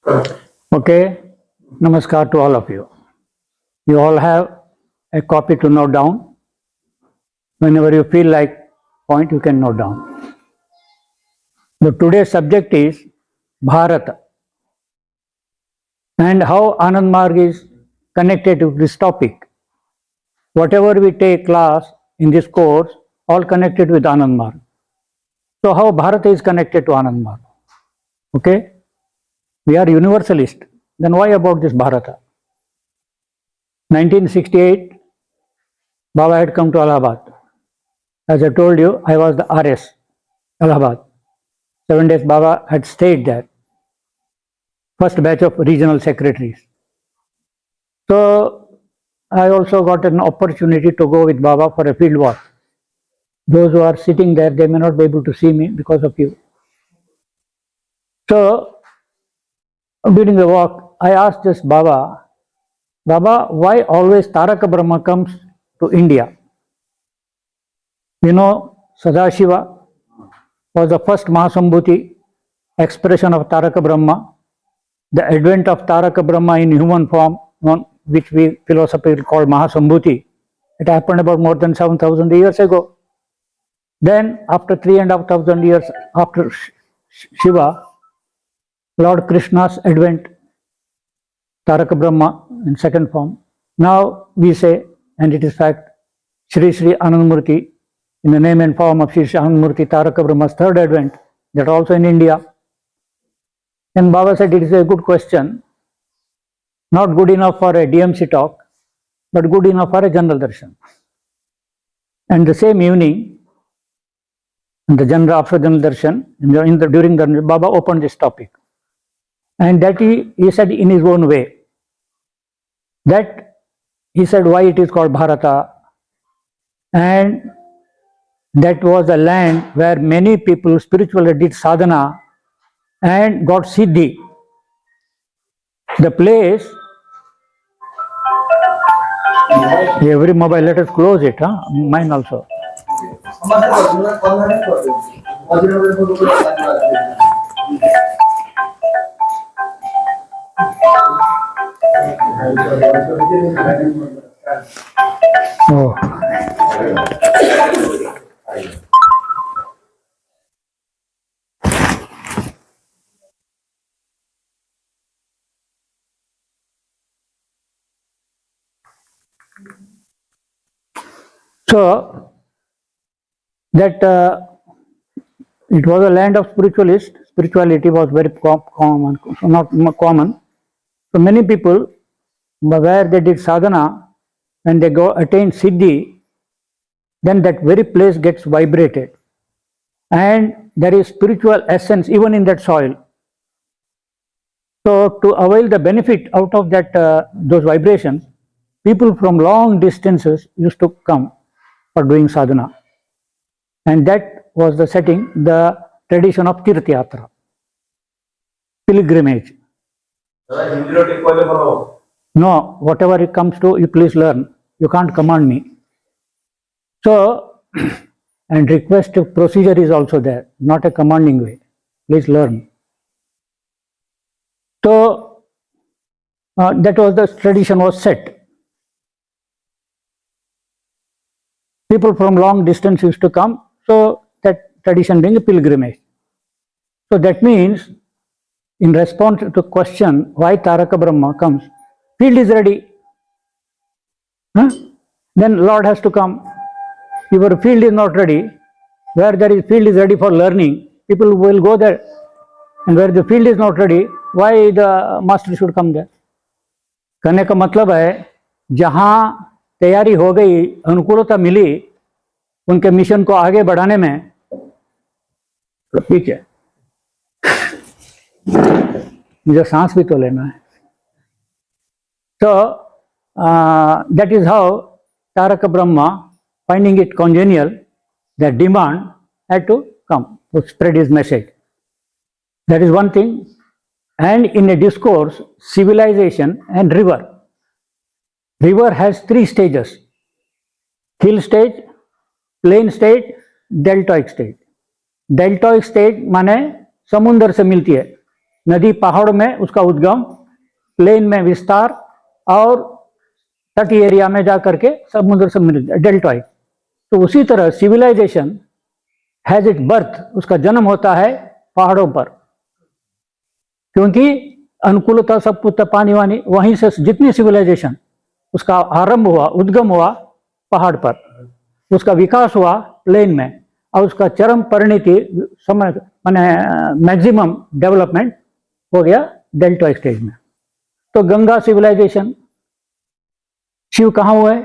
Okay, namaskar to all of you. You all have a copy to note down. Whenever you feel like point, you can note down. The today's subject is Bharat and how Anand Marg is connected to this topic. Whatever we take class in this course, all connected with Anand Marg. So how Bharat is connected to Anand Marg? Okay, we are universalist. Then why about this Bharata? 1968, Baba had come to Allahabad. As I told you, I was the RS, Allahabad. 7 days Baba had stayed there. First batch of regional secretaries. So I also got an opportunity to go with Baba for a field walk. Those who are sitting there, they may not be able to see me because of you. So during the walk, I asked this Baba, why always Taraka Brahma comes to India? You know, Sadashiva was the first Mahasambhuti expression of Taraka Brahma. The advent of Taraka Brahma in human form, which we philosophically call Mahasambhuti, it happened about more than 7,000 years ago. Then, after 3,500 years after Shiva, Lord Krishna's advent, Taraka Brahma in second form. Now we say, and it is fact, Shri Shri Anandamurti, in the name and form of Shri Shri Anandamurti, Taraka Brahma's third advent, that also in India. And Baba said it is a good question, not good enough for a DMC talk, but good enough for a general darshan. And the same evening, after general darshan, during the Baba opened this topic. And that he said in his own way, that he said why it is called Bharata, and that was a land where many people spiritually did sadhana and got siddhi. The place, every mobile, let us close it, mine also. Oh. So that it was a land of spiritualists. Spirituality was very common, not common. So many people, where they did sadhana and they go attain siddhi, then that very place gets vibrated, and there is spiritual essence even in that soil. So to avail the benefit out of that those vibrations, people from long distances used to come for doing sadhana, and that was the setting, the tradition of Tirth Yatra, pilgrimage. No, whatever it comes to, you please learn. You can't command me. So, and request procedure is also there, not a commanding way. Please learn. So, that was the tradition was set. People from long distance used to come, so that tradition being a pilgrimage. So that means, in response to the question why Taraka Brahma comes, field is ready. Then Lord has to come. If your field is not ready, where there is field is ready for learning, people will go there. And where the field is not ready, why the master should come there? कहने का मतलब है, जहाँ तैयारी हो गई, अनुकूलता मिली, उनके मिशन को आगे बढ़ाने में, ठीक है, मुझे सांस भी तो लेना है. So that is how Taraka Brahma, finding it congenial, the demand had to come to spread his message. That is one thing. And in a discourse, civilization and river. River has three stages: hill stage, plain stage, deltoic stage. Deltoic stage माने समुंदर से मिलती है, नदी पहाड़ में उसका उद्गम, प्लेन में विस्तार, और तटीय एरिया में जाकर के समुद्र से मिल डेल्टॉइड। तो उसी तरह सिविलाइजेशन हैज इट बर्थ, उसका जन्म होता है पहाड़ों पर, क्योंकि अनुकूलता सब कुछ पानी वानी, वहीं से जितनी सिविलाइजेशन उसका आरंभ हुआ, उद्गम हुआ पहाड़ पर, उसका विकास हुआ प्लेन में, और उसका चरम परिणति समय माने मैक्सिमम डेवलपमेंट हो गया डेल्टा स्टेज में। तो गंगा सिविलाइजेशन, शिव कहाँ हुए?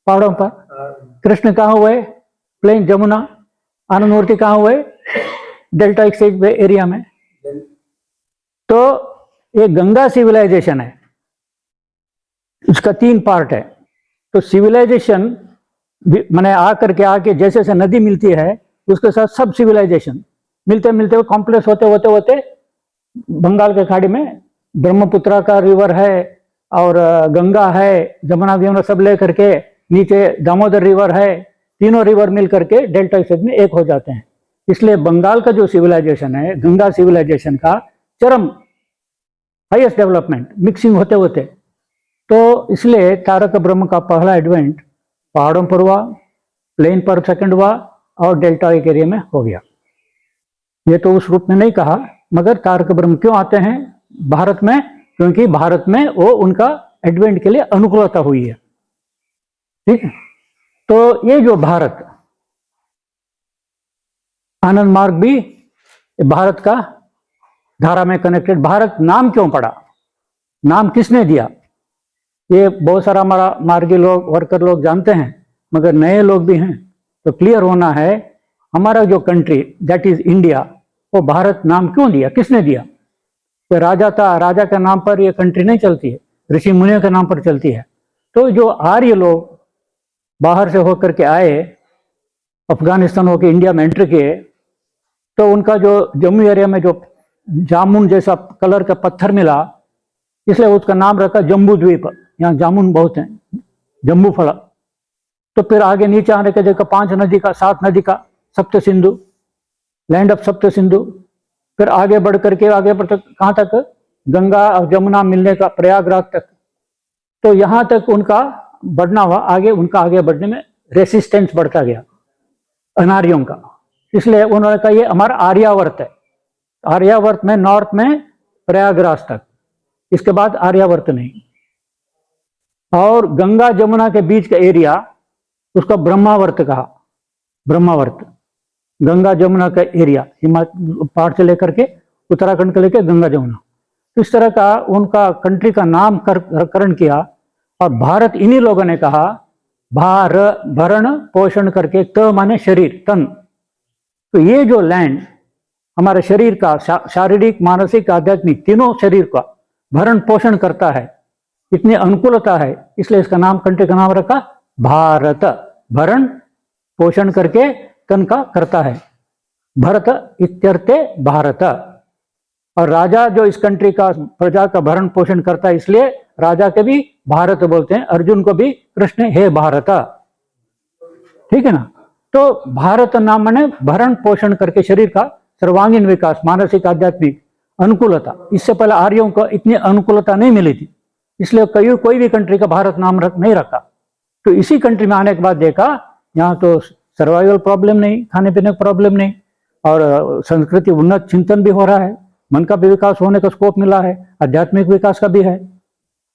पहाड़ों पर। कृष्ण कहाँ हुए? प्लेन जमुना। आनंद मूर्ति कहाँ हुए? डेल्टा स्टेज एरिया में। तो ये गंगा सिविलाइजेशन है, उसका 3 पार्ट है। तो सिविलाइजेशन मैंने आके जैसे जैसे नदी मिलती है उसके साथ सब सिविलाइजेशन मिलते मिलते हुए कॉम्प्लेक्स होते बंगाल के खाड़ी में ब्रह्मपुत्र का रिवर है, और गंगा है, जमुना यमुना सब ले करके नीचे दामोदर रिवर है, तीनों रिवर मिल करके डेल्टा स्टेज में एक हो जाते हैं। इसलिए बंगाल का जो सिविलाइजेशन है, गंगा सिविलाइजेशन का चरम हाईएस्ट डेवलपमेंट मिक्सिंग होते होते, तो इसलिए तारक ब्रह्म का पहला एडवेंट पहाड़ों पर हुआ, प्लेन पर सेकंड हुआ, और डेल्टा एरिया में हो गया। ये तो उस रूप में नहीं कहा, मगर तारक ब्रह्म क्यों आते हैं भारत में? क्योंकि भारत में वो उनका एडवेंट के लिए अनुकूलता हुई है। ठीक है, तो ये जो भारत, आनंद मार्ग भी भारत का धारा में कनेक्टेड। भारत नाम क्यों पड़ा? नाम किसने दिया? ये बहुत सारा हमारा मार्गी लोग, वर्कर लोग जानते हैं, मगर नए लोग भी हैं, तो क्लियर होना है। हमारा जो कंट्री दैट इज इंडिया, वो भारत नाम क्यों दिया? किसने दिया? कोई राजा था, राजा के नाम पर ये कंट्री नहीं चलती है, ऋषि मुनियों के नाम पर चलती है। तो जो आर्य लोग बाहर से होकर के आए, अफगानिस्तान होकर इंडिया में एंटर किए, तो उनका जो जम्मू एरिया में जो जामुन जैसा कलर का पत्थर मिला, इसलिए उसका नाम रखा जम्बू द्वीप। यहाँ जामुन बहुत हैं, जम्बू फल। तो फिर आगे नीचे आने के देखा 5 नदी का, 7 नदी का, सप्त सिंधु, लैंड ऑफ सप्त सिंधु। फिर आगे बढ़ करके आगे बढ़ कहाँ तक? गंगा और जमुना मिलने का प्रयागराज तक। तो यहाँ तक उनका बढ़ना हुआ, आगे उनका आगे बढ़ने में रेसिस्टेंस बढ़ता गया अनार्यों का। इसलिए उन्होंने कहा ये हमारा आर्यावर्त है। आर्यावर्त में नॉर्थ में प्रयागराज तक, इसके बाद आर्यावर्त नहीं। और गंगा जमुना के बीच का एरिया, उसका ब्रह्मावर्त कहा। ब्रह्मावर्त गंगा जमुना का एरिया, हिमाचल पहाड़ से लेकर के उत्तराखंड के लेकर गंगा जमुना, इस तरह का उनका कंट्री का नामकरण किया। और भारत इन्हीं लोगों ने कहा, भार भरण पोषण करके, त माने शरीर, तन। तो ये जो लैंड हमारे शरीर का शारीरिक, मानसिक, आध्यात्मिक तीनों शरीर का भरण पोषण करता है, इतनी अनुकूलता है, इसलिए इसका नाम, कंट्री का नाम रखा भारत। भरण पोषण करके तन का करता है, भरत इत्यर्थे भारत। और राजा जो इस कंट्री का प्रजा का भरण पोषण करता है, इसलिए राजा के भी भारत बोलते हैं, अर्जुन को भी कृष्ण हे भारत। ठीक है ना? तो भारत नाम माने भरण पोषण करके शरीर का सर्वांगीण विकास, मानसिक, आध्यात्मिक अनुकूलता। इससे पहले आर्यों को इतनी अनुकूलता नहीं मिली थी, इसलिए कोई भी कंट्री का भारत नाम नहीं रखा। तो इसी कंट्री में आने के बाद देखा, यहाँ तो सर्वाइवल प्रॉब्लम नहीं, खाने पीने का प्रॉब्लम नहीं, और संस्कृति उन्नत चिंतन भी हो रहा है, मन का भी विकास होने का स्कोप मिला है, आध्यात्मिक विकास का भी है।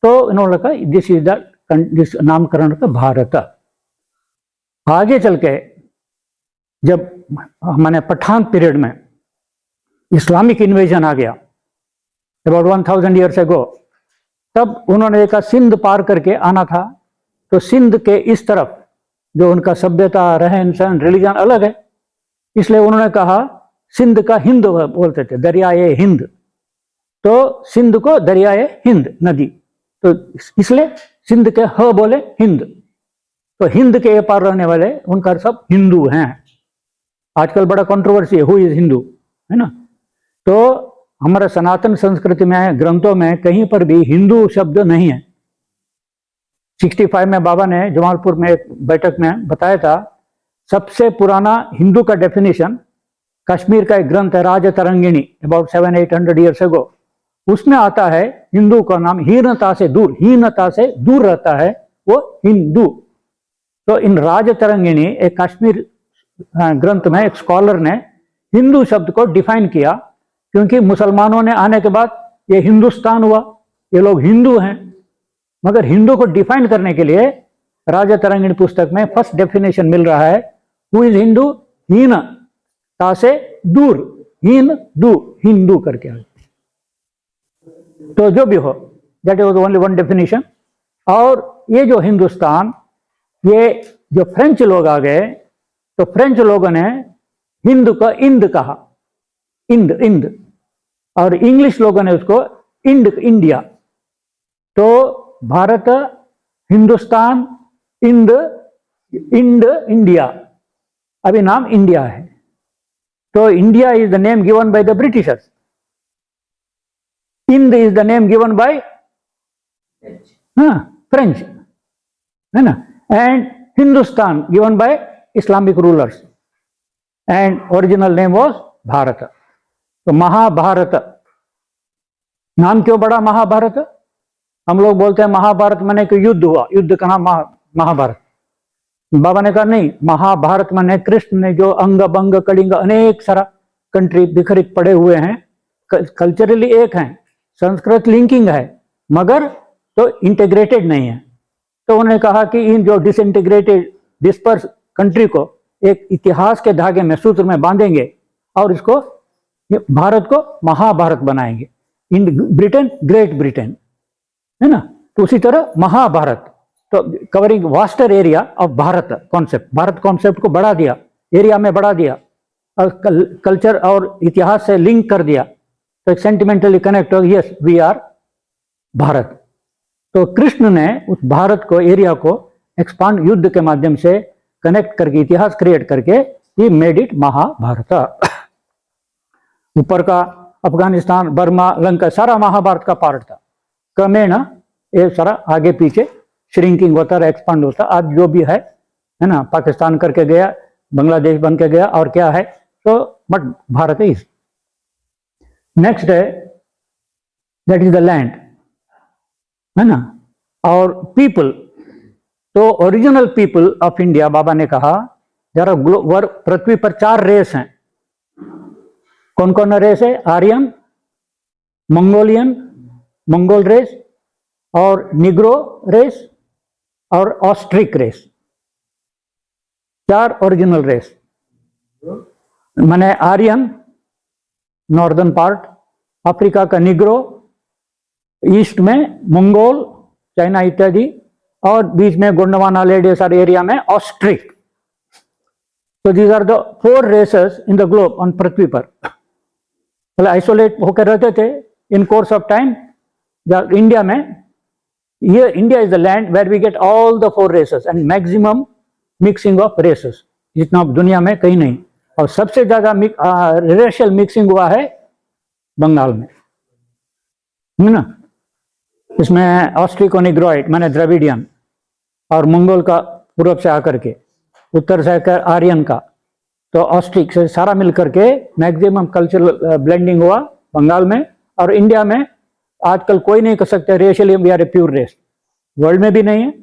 तो इन्होंने कहा दिस इज दिस नामकरण का भारत। आगे चल के जब मैंने पठान पीरियड में इस्लामिक इन्वेजन आ गया, अबाउट 1000 ईयर्स एगो, तब उन्होंने देखा सिंध पार करके आना था। तो सिंध के इस तरफ जो उनका सभ्यता, रहन सहन, रिलीजन अलग है, इसलिए उन्होंने कहा सिंध का हिंद बोलते थे, दरियाए हिंद। तो सिंध को दरियाए हिंद नदी, तो इसलिए सिंध के ह बोले हिंद। तो हिंद के पार रहने वाले उनका सब हिंदू हैं। आजकल बड़ा कंट्रोवर्सी है, हु इज हिंदू, है ना? तो हमारे सनातन संस्कृति में, ग्रंथों में कहीं पर भी हिंदू शब्द नहीं है। 65 में बाबा ने जमालपुर में एक बैठक में बताया था, सबसे पुराना हिंदू का डेफिनेशन कश्मीर का एक ग्रंथ है राज तरंगिणी, अबाउट 700-800 ईयर्स एगो, उसमें आता है हिंदू का नाम हीनता से दूर रहता है वो हिंदू। तो इन राजतरंगिणी एक कश्मीर ग्रंथ में एक स्कॉलर ने हिंदू शब्द को डिफाइन किया, क्योंकि मुसलमानों ने आने के बाद ये हिंदुस्तान हुआ, ये लोग हिंदू हैं। मगर हिंदू को डिफाइन करने के लिए राजतरंगिणी पुस्तक में फर्स्ट डेफिनेशन मिल रहा है, हु इज हिंदू, हीनता से दूर, हिंदू करके। तो जो भी हो, that is only one definition. और ये जो हिंदुस्तान, ये जो फ्रेंच लोग आ गए तो फ्रेंच लोगों ने हिंद को इंद कहा, इंद, और इंग्लिश लोगों ने उसको इंडिया। तो भारत, हिंदुस्तान, इंड, इंडिया, अभी नाम इंडिया है। तो India is the name given by the Britishers, Ind is the name given by French, है ना, and Hindustan given by Islamic rulers, and original name was Bharat. तो महाभारत नाम क्यों पड़ा महाभारत? हम लोग बोलते हैं महाभारत माने कि युद्ध हुआ, युद्ध का नाम महाभारत। बाबा ने कहा नहीं, महाभारत माने कृष्ण ने जो अंग बंग कलिंग अनेक सारा कंट्री बिखर पड़े हुए हैं, कल्चरली एक हैं, संस्कृत लिंकिंग है, मगर तो इंटीग्रेटेड नहीं है। तो उन्होंने कहा कि इन जो डिसइंटीग्रेटेड डिस्पर्स कंट्री को एक इतिहास के धागे में, सूत्र में बांधेंगे और इसको भारत को महाभारत बनाएंगे। इन ब्रिटेन ग्रेट ब्रिटेन, है ना। तो उसी तरह महाभारत, तो covering वास्टर area of Bharat concept, Bharat concept को बढ़ा दिया, एरिया में बढ़ा दिया और कल्चर और इतिहास से लिंक कर दिया, तो एक सेंटिमेंटली कनेक्ट हो, यस वी आर भारत। तो कृष्ण ने उस भारत को, एरिया को एक्सपांड युद्ध के माध्यम से कनेक्ट करके, इतिहास क्रिएट करके ही मेड इट महाभारत। ऊपर का अफगानिस्तान, बर्मा, लंका सारा महाभारत का पार्ट था। क्रमेण ये सारा आगे पीछे श्रिंकिंग होता रहा, एक्सपांड होता। आज जो भी है ना, पाकिस्तान करके गया, बांग्लादेश बन के गया, और क्या है, तो बट भारत इज नेक्स्ट है, दैट इज द लैंड, है ना। और पीपल, तो ओरिजिनल पीपल ऑफ इंडिया, बाबा ने कहा जरा पृथ्वी पर 4 रेस हैं। कौन कौन रेस है? आर्यन, मंगोलियन, मंगोल रेस, और निग्रो रेस, और ऑस्ट्रिक रेस। 4 original race. माने आर्यन नॉर्दर्न पार्ट, अफ्रीका का निग्रो, ईस्ट में मंगोल, चाइना इत्यादि, और बीच में गोंडवाना लेडीज और एरिया में ऑस्ट्रिक। तो these are the 4 races in the globe, on पृथ्वी पर। मतलब आइसोलेट होकर रहते थे। In course of time India में, ये India is the land where we get all the 4 races and maximum mixing of races, जितना दुनिया में कहीं नहीं। और सबसे ज्यादा रेशियल मिक्सिंग हुआ है बंगाल में, है ना। इसमें ऑस्ट्रिको निग्रोइड माने द्रविडियन, और मंगोल का पूर्व से आकर के, उत्तर से आकर आर्यन का, तो ऑस्ट्रिक से सारा मिलकर के मैक्सिमम कल्चरल ब्लेंडिंग हुआ बंगाल में। और इंडिया में आजकल कोई नहीं कर सकता racially we are a pure race, world में भी नहीं है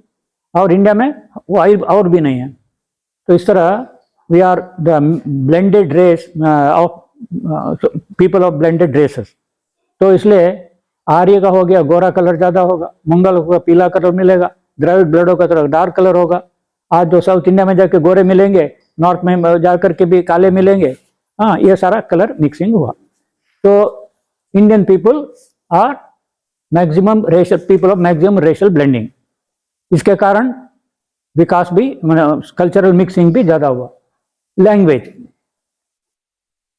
और इंडिया में वो और भी नहीं है। तो इस तरह we are the blended race of people of blended races. तो इसलिए आर्य का हो गया गोरा कलर ज्यादा होगा, मंगल का पीला कलर मिलेगा, द्रविड़ ब्लडों का तरह डार्क कलर होगा। आज जो साउथ इंडिया में जाके गोरे मिलेंगे, नॉर्थ में जाकर के भी काले मिलेंगे। हाँ, ये सारा कलर मिक्सिंग हुआ। तो Indian people are maximum racial people of maximum racial blending. इसके कारण विकास भी, कल्चरल मिक्सिंग भी ज्यादा हुआ। लैंग्वेज,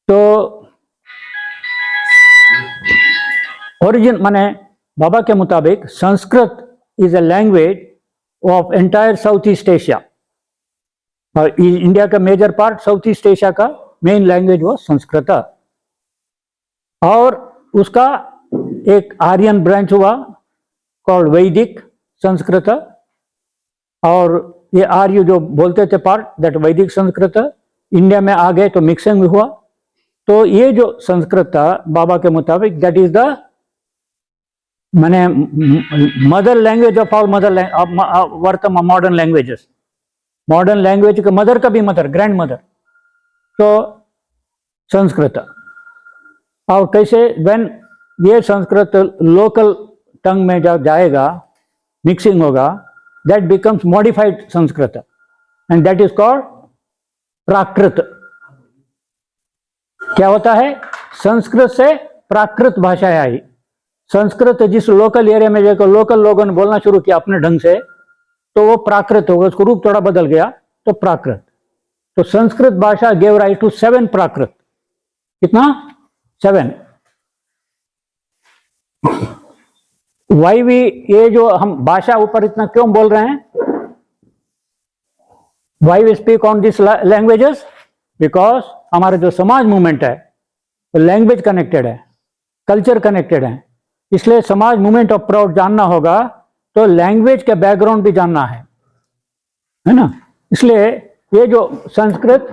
तो ओरिजिन माने बाबा के मुताबिक Sanskrit is a language of entire South East Asia, और इंडिया का major part South East Asia का मेन लैंग्वेज वो संस्कृत। और उसका एक आर्यन ब्रांच हुआ कॉल्ड वैदिक संस्कृत, और ये आर्य जो बोलते थे पार्ट, दैट वैदिक संस्कृत इंडिया में आ गए तो मिक्सिंग हुआ। तो ये जो संस्कृत था बाबा के मुताबिक, दैट इज द मैंने मदर लैंग्वेज ऑफ ऑल वर्तमान मॉडर्न लैंग्वेजेस, मॉडर्न लैंग्वेज का मदर का भी मदर, ग्रैंड मदर, तो संस्कृत। और कैसे व्हेन ये संस्कृत लोकल टंग में जब जाएगा, मिक्सिंग होगा, that becomes modified Sanskrit and that is called Prakrit. क्या होता है? संस्कृत से प्राकृत भाषाएं आई। संस्कृत जिस लोकल एरिया में जाकर लोकल लोगों ने बोलना शुरू किया अपने ढंग से, तो वो प्राकृत हो गया, उसको रूप थोड़ा बदल गया तो प्राकृत। तो संस्कृत भाषा गेव राइज टू 7 प्राकृत। कितना? 7। वाई वी, ये जो हम भाषा ऊपर इतना क्यों बोल रहे हैं, why we speak on this languages, because हमारा जो समाज मूवमेंट है वो लैंग्वेज कनेक्टेड है, कल्चर कनेक्टेड है। इसलिए समाज मूवमेंट ऑफ प्राउड जानना होगा तो लैंग्वेज के बैकग्राउंड भी जानना है ना। इसलिए ये जो Sanskrit,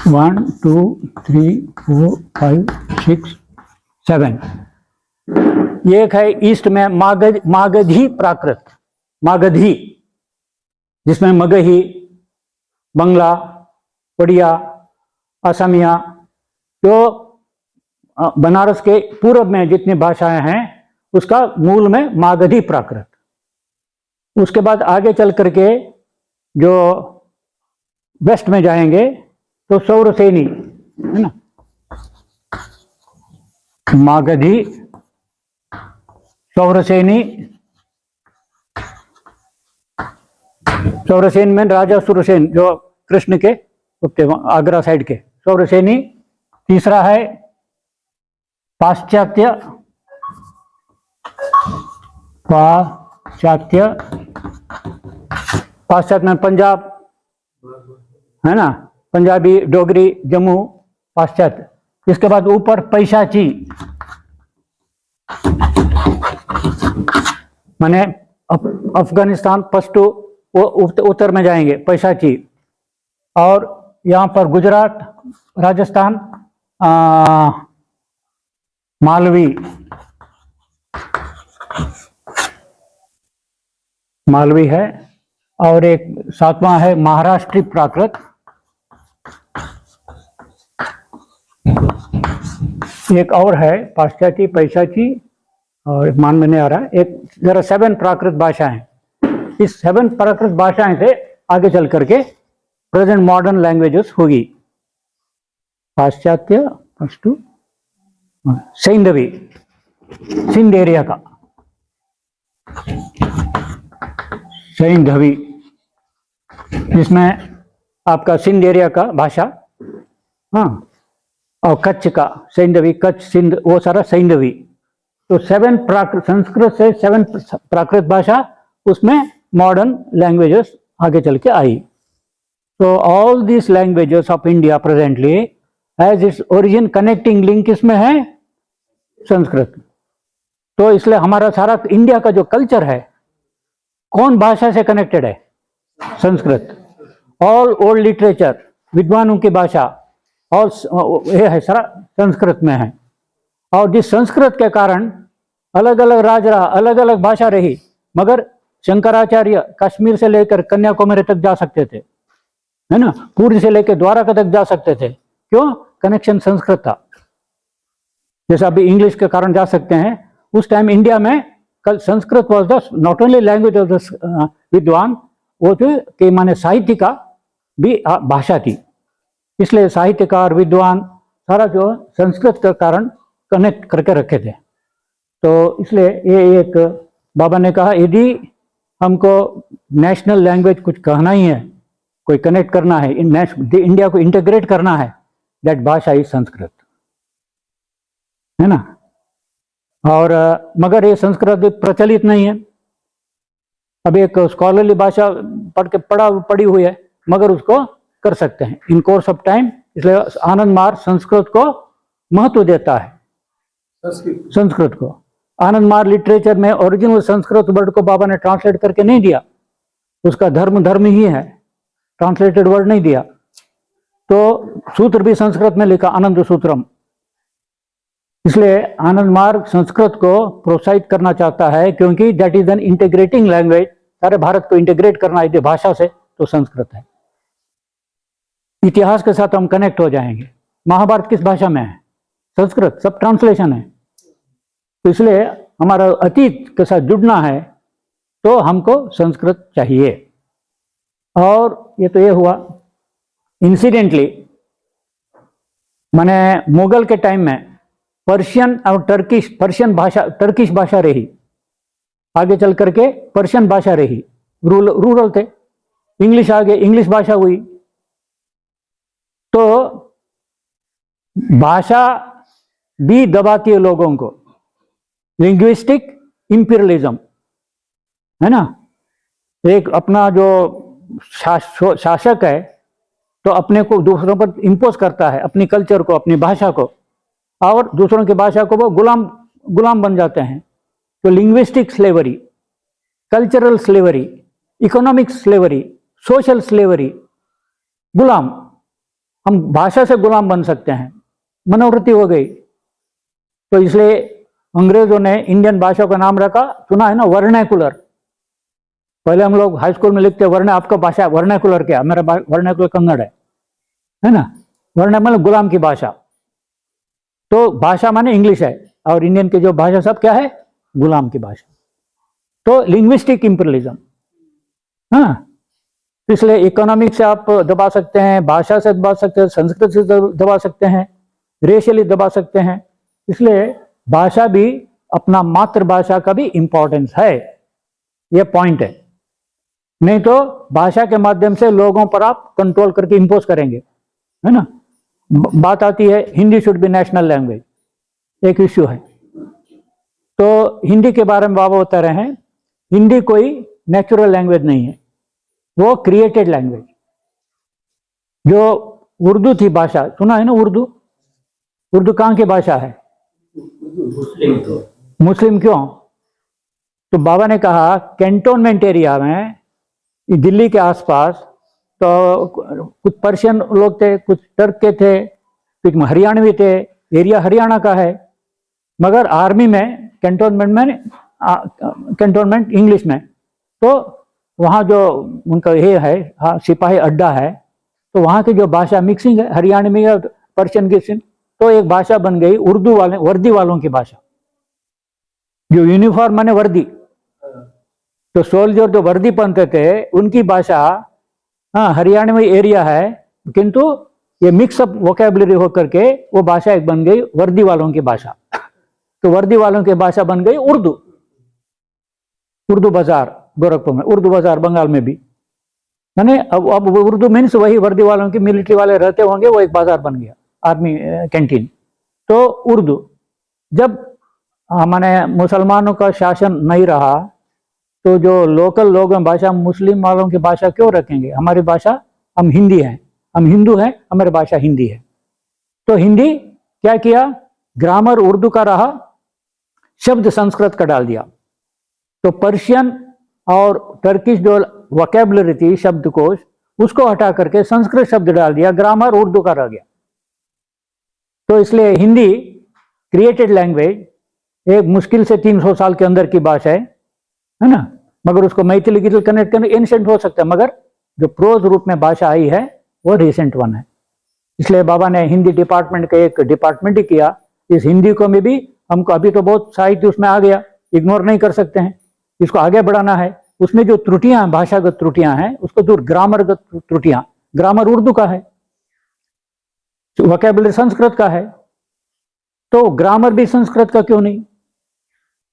one two three four five six 7, एक है ईस्ट में मागधी प्राकृत, मागधी, जिसमें मगही, बंगला, उड़िया, असमिया, जो बनारस के पूर्व में जितनी भाषाएं हैं उसका मूल में मागधी प्राकृत। उसके बाद आगे चल करके जो वेस्ट में जाएंगे तो सौरसेनी, है ना, मागधी, सौरसेनी, सौरसेन में राजा सुरसेन जो कृष्ण के आगरा साइड के सौरसेनी। तीसरा है पाश्चात्य, पाश्चात्य, पाश्चात्य में पंजाब, है ना, पंजाबी, डोगरी, जम्मू, पाश्चात्य। इसके बाद ऊपर पैशाची, माने अफगानिस्तान, पश्तो, वो उत्तर में जाएंगे पैशाची। और यहाँ पर गुजरात, राजस्थान, मालवी, मालवी है। और एक 7वां है महाराष्ट्री प्राकृत। एक और है पाश्चात्य, पैशाची, और मान में नहीं आ रहा है एक, जरा 7 प्राकृत भाषाएं। इस 7 प्राकृत भाषाएं से आगे चल करके प्रेजेंट मॉडर्न लैंग्वेजेस होगी। पाश्चात्य, पश्तो, सैंधवी, सिंध एरिया का सैंधवी, जिसमें आपका सिंध एरिया का भाषा, हाँ, और कच्छ का सैंधवी, कच्छ, सिंध, वो सारा सैंधवी। तो 7 प्राकृत, संस्कृत से 7 प्राकृत भाषा, उसमें मॉडर्न लैंग्वेजेस आगे चल के आई। तो all this languages of India presently has its origin, connecting link इसमें है संस्कृत। तो इसलिए हमारा सारा इंडिया का जो कल्चर है कौन भाषा से कनेक्टेड है? संस्कृत। ऑल ओल्ड लिटरेचर, विद्वानों की भाषा, और ये है सारा संस्कृत में है। और जिस संस्कृत के कारण अलग अलग राज रहा, अलग अलग भाषा रही, मगर शंकराचार्य कश्मीर से लेकर कन्याकुमारी तक जा सकते थे, है ना, पूरी से लेकर द्वारका तक जा सकते थे। क्यों? कनेक्शन संस्कृत था। जैसा अभी इंग्लिश के कारण जा सकते हैं, उस टाइम इंडिया में कल Sanskrit was the not only language of the विद्वान, वो जो कि माने साहित्य का भी भाषा थी। इसलिए साहित्यकार, विद्वान सारा जो संस्कृत के कारण कनेक्ट करके रखे थे। तो इसलिए ये एक बाबा ने कहा, यदि हमको नेशनल लैंग्वेज कुछ कहना ही है, कोई कनेक्ट करना है, इंडिया को इंटीग्रेट करना है, दैट भाषा इज संस्कृत, है ना। और मगर ये संस्कृत प्रचलित नहीं है। अब एक स्कॉलरली भाषा पढ़ी हुई है, मगर उसको कर सकते हैं इन कोर्स ऑफ टाइम। इसलिए आनंद मार संस्कृत को महत्व देता है, संस्कृत को। आनंद मार लिटरेचर में ओरिजिनल संस्कृत वर्ड को बाबा ने ट्रांसलेट करके नहीं दिया, उसका धर्म धर्म ही है, ट्रांसलेटेड वर्ड नहीं दिया। तो सूत्र भी संस्कृत में लिखा, आनंद सूत्रम। इसलिए आनंद मार्ग संस्कृत को प्रोत्साहित करना चाहता है, क्योंकि that is an integrating language. सारे भारत को इंटीग्रेट करना यदि भाषा से, तो संस्कृत है। इतिहास के साथ हम कनेक्ट हो जाएंगे। महाभारत किस भाषा में है? संस्कृत। सब ट्रांसलेशन है। तो इसलिए हमारा अतीत के साथ जुड़ना है तो हमको संस्कृत चाहिए। और ये तो ये हुआ। इंसिडेंटली मैंने मुगल के टाइम में पर्शियन और टर्किश भाषा रही, आगे चल करके पर्शियन भाषा रही। रूरल थे, इंग्लिश आ गए, इंग्लिश भाषा हुई। तो भाषा भी दबाती है लोगों को। लिंग्विस्टिक इंपीरियलिज्म है ना। एक अपना जो शासक है तो अपने को दूसरों पर इंपोज करता है, अपनी कल्चर को, अपनी भाषा को, और दूसरों की भाषा को वो गुलाम बन जाते हैं। तो linguistic slavery, cultural slavery, economic slavery, social slavery, गुलाम। हम भाषा से गुलाम बन सकते हैं, मनोवृत्ति हो गई। तो इसलिए अंग्रेजों ने इंडियन भाषा का नाम रखा, सुना है ना, वर्नैकुलर। पहले हम लोग हाई स्कूल में लिखते वर्ण, आपका भाषा वर्नैकुलर क्या? मेरा वर्नैकुलर कन्नड़ है ना। वर्ण मतलब गुलाम की भाषा। तो भाषा माने इंग्लिश है, और इंडियन की जो भाषा सब क्या है? गुलाम की भाषा। तो लिंग्विस्टिक इंपीरियलिज्म। हाँ, इसलिए इकोनॉमिक से आप दबा सकते हैं, भाषा से दबा सकते हैं, संस्कृत से दबा सकते हैं, रेशियली दबा सकते हैं। इसलिए भाषा भी, अपना मातृभाषा का भी इंपॉर्टेंस है, यह पॉइंट है। नहीं तो भाषा के माध्यम से लोगों पर आप कंट्रोल करके इंपोज करेंगे, है ना। बात आती है Hindi should be national language, एक इश्यू है। तो हिंदी के बारे में बाबा बता रहे हैं, हिंदी कोई नेचुरल लैंग्वेज नहीं है, वो क्रिएटेड लैंग्वेज। जो उर्दू थी भाषा, सुना है ना उर्दू? उर्दू कहाँ की भाषा है? मुस्लिम क्यों? तो बाबा ने कहा कैंटोनमेंट एरिया में, दिल्ली के आसपास, तो कुछ पर्शियन लोग थे, कुछ टर्क के थे, कुछ हरियाणवी थे। एरिया हरियाणा का है, मगर आर्मी में कैंटोनमेंट इंग्लिश में। तो वहाँ जो उनका ये है, हाँ, सिपाही अड्डा है, तो वहाँ की जो भाषा मिक्सिंग है, हरियाणवी और पर्शियन की सिंह, तो एक भाषा बन गई उर्दू वाले, वर्दी वालों की भाषा। जो यूनिफॉर्म माने वर्दी, तो सोल्जर जो वर्दी पहनते थे उनकी भाषा, हाँ, हरियाणवी एरिया है, किंतु ये मिक्सअप वोकेबलरी होकर के वो भाषा एक बन गई वर्दी वालों की भाषा। तो वर्दी वालों की भाषा बन गई उर्दू। उर्दू बाजार गोरखपुर में, उर्दू बाजार बंगाल में भी, मैंने अब उर्दू मीन्स वही वर्दी वालों की, मिलिट्री वाले रहते होंगे, वो एक बाजार बन गया, आर्मी कैंटीन। तो उर्दू, जब माने मुसलमानों का शासन नहीं रहा, तो जो लोकल लोग हैं भाषा, मुस्लिम वालों की भाषा क्यों रखेंगे? हमारी भाषा, हम हिंदी हैं, हम हिंदू हैं, हमारी भाषा हिंदी है। तो हिंदी क्या किया? ग्रामर उर्दू का रहा, शब्द संस्कृत का डाल दिया। तो पर्शियन और टर्किश जो वोकैबुलरी थी, शब्दकोश, उसको हटा करके संस्कृत शब्द डाल दिया, ग्रामर उर्दू का रह गया। तो इसलिए हिंदी क्रिएटेड लैंग्वेज, एक मुश्किल से 300 साल के अंदर की भाषा है ना। मगर उसको मैथिली गिथिल कनेक्ट करने एंशिएंट हो सकता है, मगर जो प्रोज रूप में भाषा आई है वो रिसेंट वन है। इसलिए बाबा ने हिंदी डिपार्टमेंट का एक डिपार्टमेंट ही किया। इस हिंदी को में भी हमको, अभी तो बहुत साहित्य उसमें आ गया, इग्नोर नहीं कर सकते हैं, इसको आगे बढ़ाना है। उसमें जो त्रुटियां, भाषागत त्रुटियां हैं, उसको दूर, ग्रामरगत त्रुटियां, ग्रामर उर्दू का है, वोकैबुलरी संस्कृत का है, तो ग्रामर भी संस्कृत का क्यों नहीं?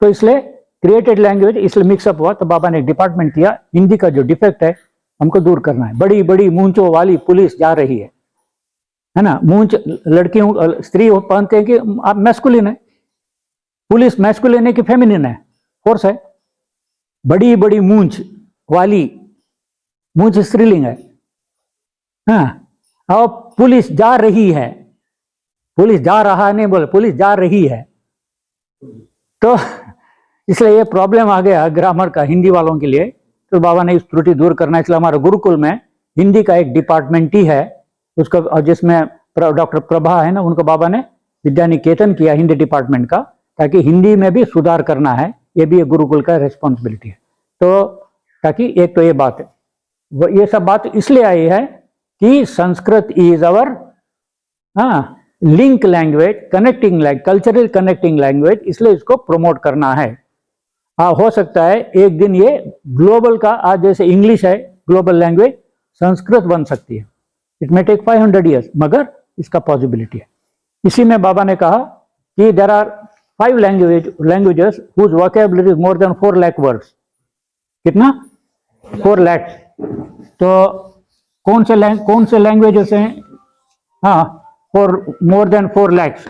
तो इसलिए क्रिएटेड लैंग्वेज इसलिए मिक्सअप हुआ। तो बाबा ने एक डिपार्टमेंट किया, हिंदी का जो डिफेक्ट है हमको दूर करना है। बड़ी बड़ी मूंछों वाली पुलिस जा रही है ना। मूंछ लड़कियों, स्त्री पहनते हैं कि मैस्कुलिन है, पुलिस मैस्कुलिन है कि फेमिनिन है, फोर्स है। बड़ी बड़ी मूंछ वाली, मूंछ स्त्रीलिंग है, हाँ। और पुलिस जा रही है, पुलिस जा रहा नहीं बोले, पुलिस जा रही है। तो इसलिए ये प्रॉब्लम आ गया ग्रामर का हिंदी वालों के लिए। तो बाबा ने इस त्रुटि दूर करना, इसलिए हमारे गुरुकुल में हिंदी का एक डिपार्टमेंट ही है उसका, और जिसमें डॉक्टर प्रभा है ना, उनको बाबा ने विद्या निकेतन किया हिंदी डिपार्टमेंट का, ताकि हिंदी में भी सुधार करना है, ये भी एक गुरुकुल का रिस्पॉन्सिबिलिटी है। तो ताकि एक तो ये बात है, ये सब बात इसलिए आई है कि Sanskrit is our link language, connecting language, cultural connecting language, इसलिए इसको प्रमोट करना है। हो सकता है एक दिन ये ग्लोबल का, आज जैसे इंग्लिश है ग्लोबल लैंग्वेज, संस्कृत बन सकती है। इट मे टेक 500 ईयर्स, मगर इसका पॉसिबिलिटी है। इसी में बाबा ने कहा कि there are 5 languages whose vocabulary is more than 4 lakh words. कितना? 4 लाख। तो कौन से लैंग्वेजेस हैं? हाँ, फॉर मोर देन 4 लाख।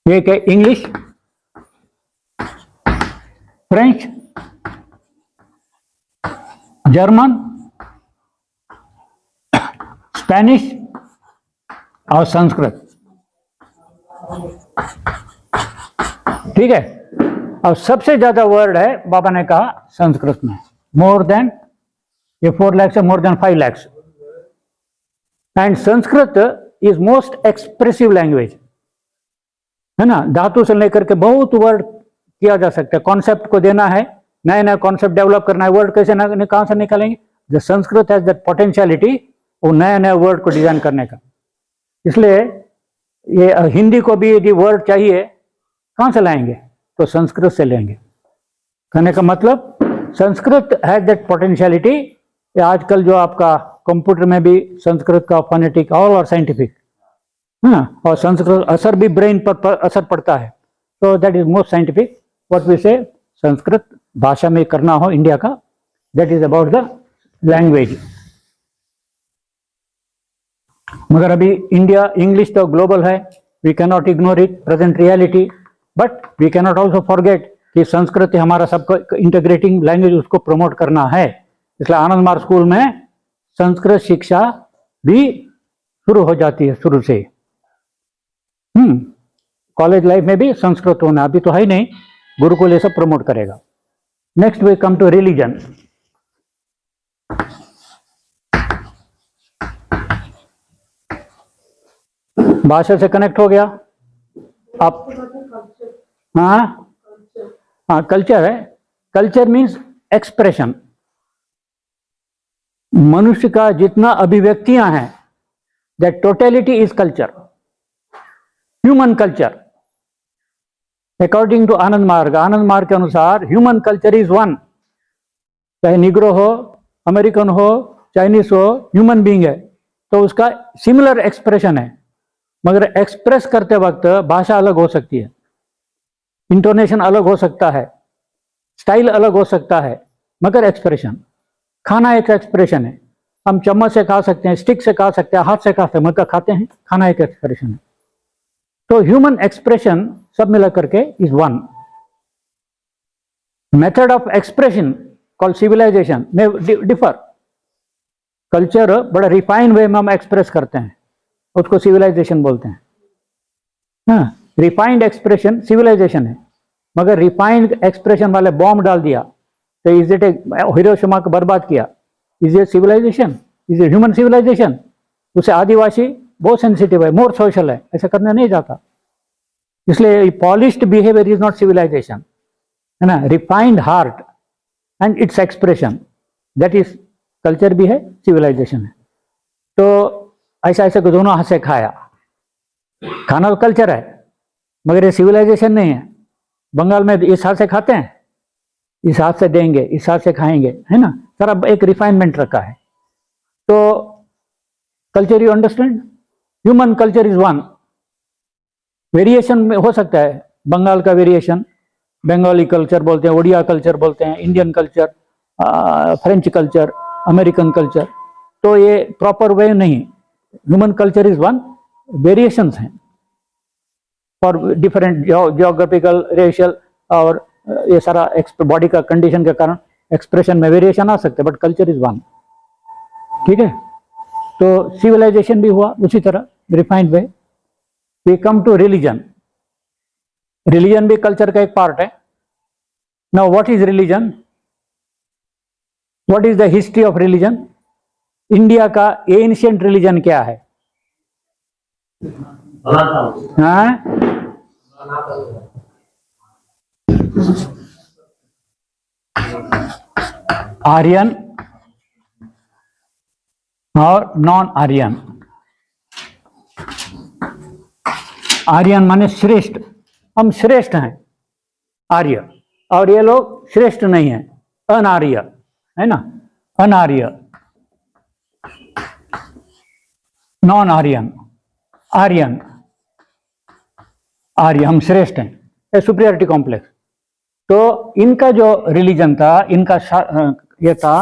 एक है इंग्लिश, फ्रेंच, जर्मन, स्पेनिश और संस्कृत। ठीक है। और सबसे ज्यादा वर्ड है बाबा ने कहा संस्कृत में, मोर देन, ये 4 लाख से more than 5 lakh. And Sanskrit is most expressive language, है ना। धातु से लेकर के बहुत वर्ड किया जा सकता है। कॉन्सेप्ट को देना है, नया नया कॉन्सेप्ट डेवलप करना है, वर्ड कैसे कहां से निकालेंगे? जो संस्कृत हैज दैट पोटेंशियलिटी, वो नया नया वर्ड को डिजाइन करने का। इसलिए ये हिंदी को भी यदि वर्ड चाहिए कहां से लाएंगे? तो संस्कृत से लेंगे। कहने का मतलब संस्कृत हैज दैट पोटेंशियलिटी। आजकल जो आपका कंप्यूटर में भी संस्कृत का फोनेटिक ऑल और साइंटिफिक, और संस्कृत असर भी ब्रेन पर असर पड़ता है। तो that is most scientific what we say. Sanskrit भाषा में करना हो इंडिया का, that is about the language. मगर अभी इंडिया, इंग्लिश तो ग्लोबल है, we can not ignore it, present reality, but we can not also forget कि संस्कृत हमारा सबको इंटीग्रेटिंग लैंग्वेज, उसको प्रमोट करना है। इसलिए आनंद मार्ग स्कूल में संस्कृत शिक्षा भी शुरू हो जाती है शुरू से। कॉलेज लाइफ में भी संस्कृत होना, अभी तो है ही नहीं, गुरुकुल ये सब प्रमोट करेगा। Next we come to religion. भाषा से कनेक्ट हो गया आप। हाँ, कल्चर है। Culture means expression. मनुष्य का जितना अभिव्यक्तियां हैं, that totality is culture, human culture. According to Anand Marg के अनुसार ह्यूमन कल्चर इज वन। चाहे निग्रो हो, अमेरिकन हो, चाइनीज हो, ह्यूमन बीइंग है, तो उसका सिमिलर एक्सप्रेशन है। मगर एक्सप्रेस करते वक्त भाषा अलग हो सकती है, इंटोनेशन अलग हो सकता है, स्टाइल अलग हो सकता है, मगर एक्सप्रेशन। खाना एक एक्सप्रेशन है। हम चम्मच से खा सकते हैं, स्टिक से खा सकते हैं, हाथ से खा सकते हैं, मगर खाते हैं, खाना एक एक्सप्रेशन है। तो ह्यूमन एक्सप्रेशन सब मिला करके is one. Method of expression called civilisation में डिफर। कल्चर बड़ा रिफाइन वे में हम एक्सप्रेस करते हैं, उसको सिविलाइजेशन बोलते हैं। रिफाइंड एक्सप्रेशन सिविलाइजेशन है। मगर रिफाइंड एक्सप्रेशन वाले बॉम्ब डाल दिया तो इज इट हिरोशिमा को बर्बाद किया, is a civilisation? Is a human civilisation? उसे आदिवासी बहुत सेंसिटिव है, मोर सोशल है, ऐसा करने नहीं जाता। इसलिए polished behaviour is not civilisation, है ना। Refined heart and its expression, that is culture भी है, सिविलाइजेशन है। तो ऐसा ऐसा दोनों हाथ से खाया, खाना तो कल्चर है, मगर ये सिविलाइजेशन नहीं है। बंगाल में इस हाथ से खाते हैं, इस हाथ से देंगे, इस हाथ से खाएंगे, है ना। सारा एक रिफाइनमेंट रखा है। तो culture, you understand, human culture is one. Variation में हो सकता है, बंगाल का वेरिएशन, बंगाली कल्चर बोलते हैं, उड़िया कल्चर बोलते हैं, Indian culture, French culture, American culture. तो ये प्रॉपर वे नहीं। Human culture is one, variations हैं फॉर डिफरेंट जियोग्राफिकल, रेशियल और ये सारा बॉडी का कंडीशन के कारण एक्सप्रेशन में वेरिएशन आ सकते हैं, बट कल्चर इज वन। ठीक है। तो सिविलाइजेशन भी हुआ उसी तरह, refined way. We come to religion. Religion भी कल्चर का एक पार्ट है। Now what is religion? What is the history of religion? India का एंशिएंट रिलीजन क्या है? हाँ? आर्यन और नॉन आर्यन। आर्यन माने श्रेष्ठ, हम श्रेष्ठ हैं आर्य, और ये लोग श्रेष्ठ नहीं है, अनार्य है ना, अनार्य। नॉन आर्यन, आर्यन, आर्य, हम श्रेष्ठ हैं, ए सुपीरियरिटी कॉम्प्लेक्स। तो इनका जो रिलीजन था, इनका ये था,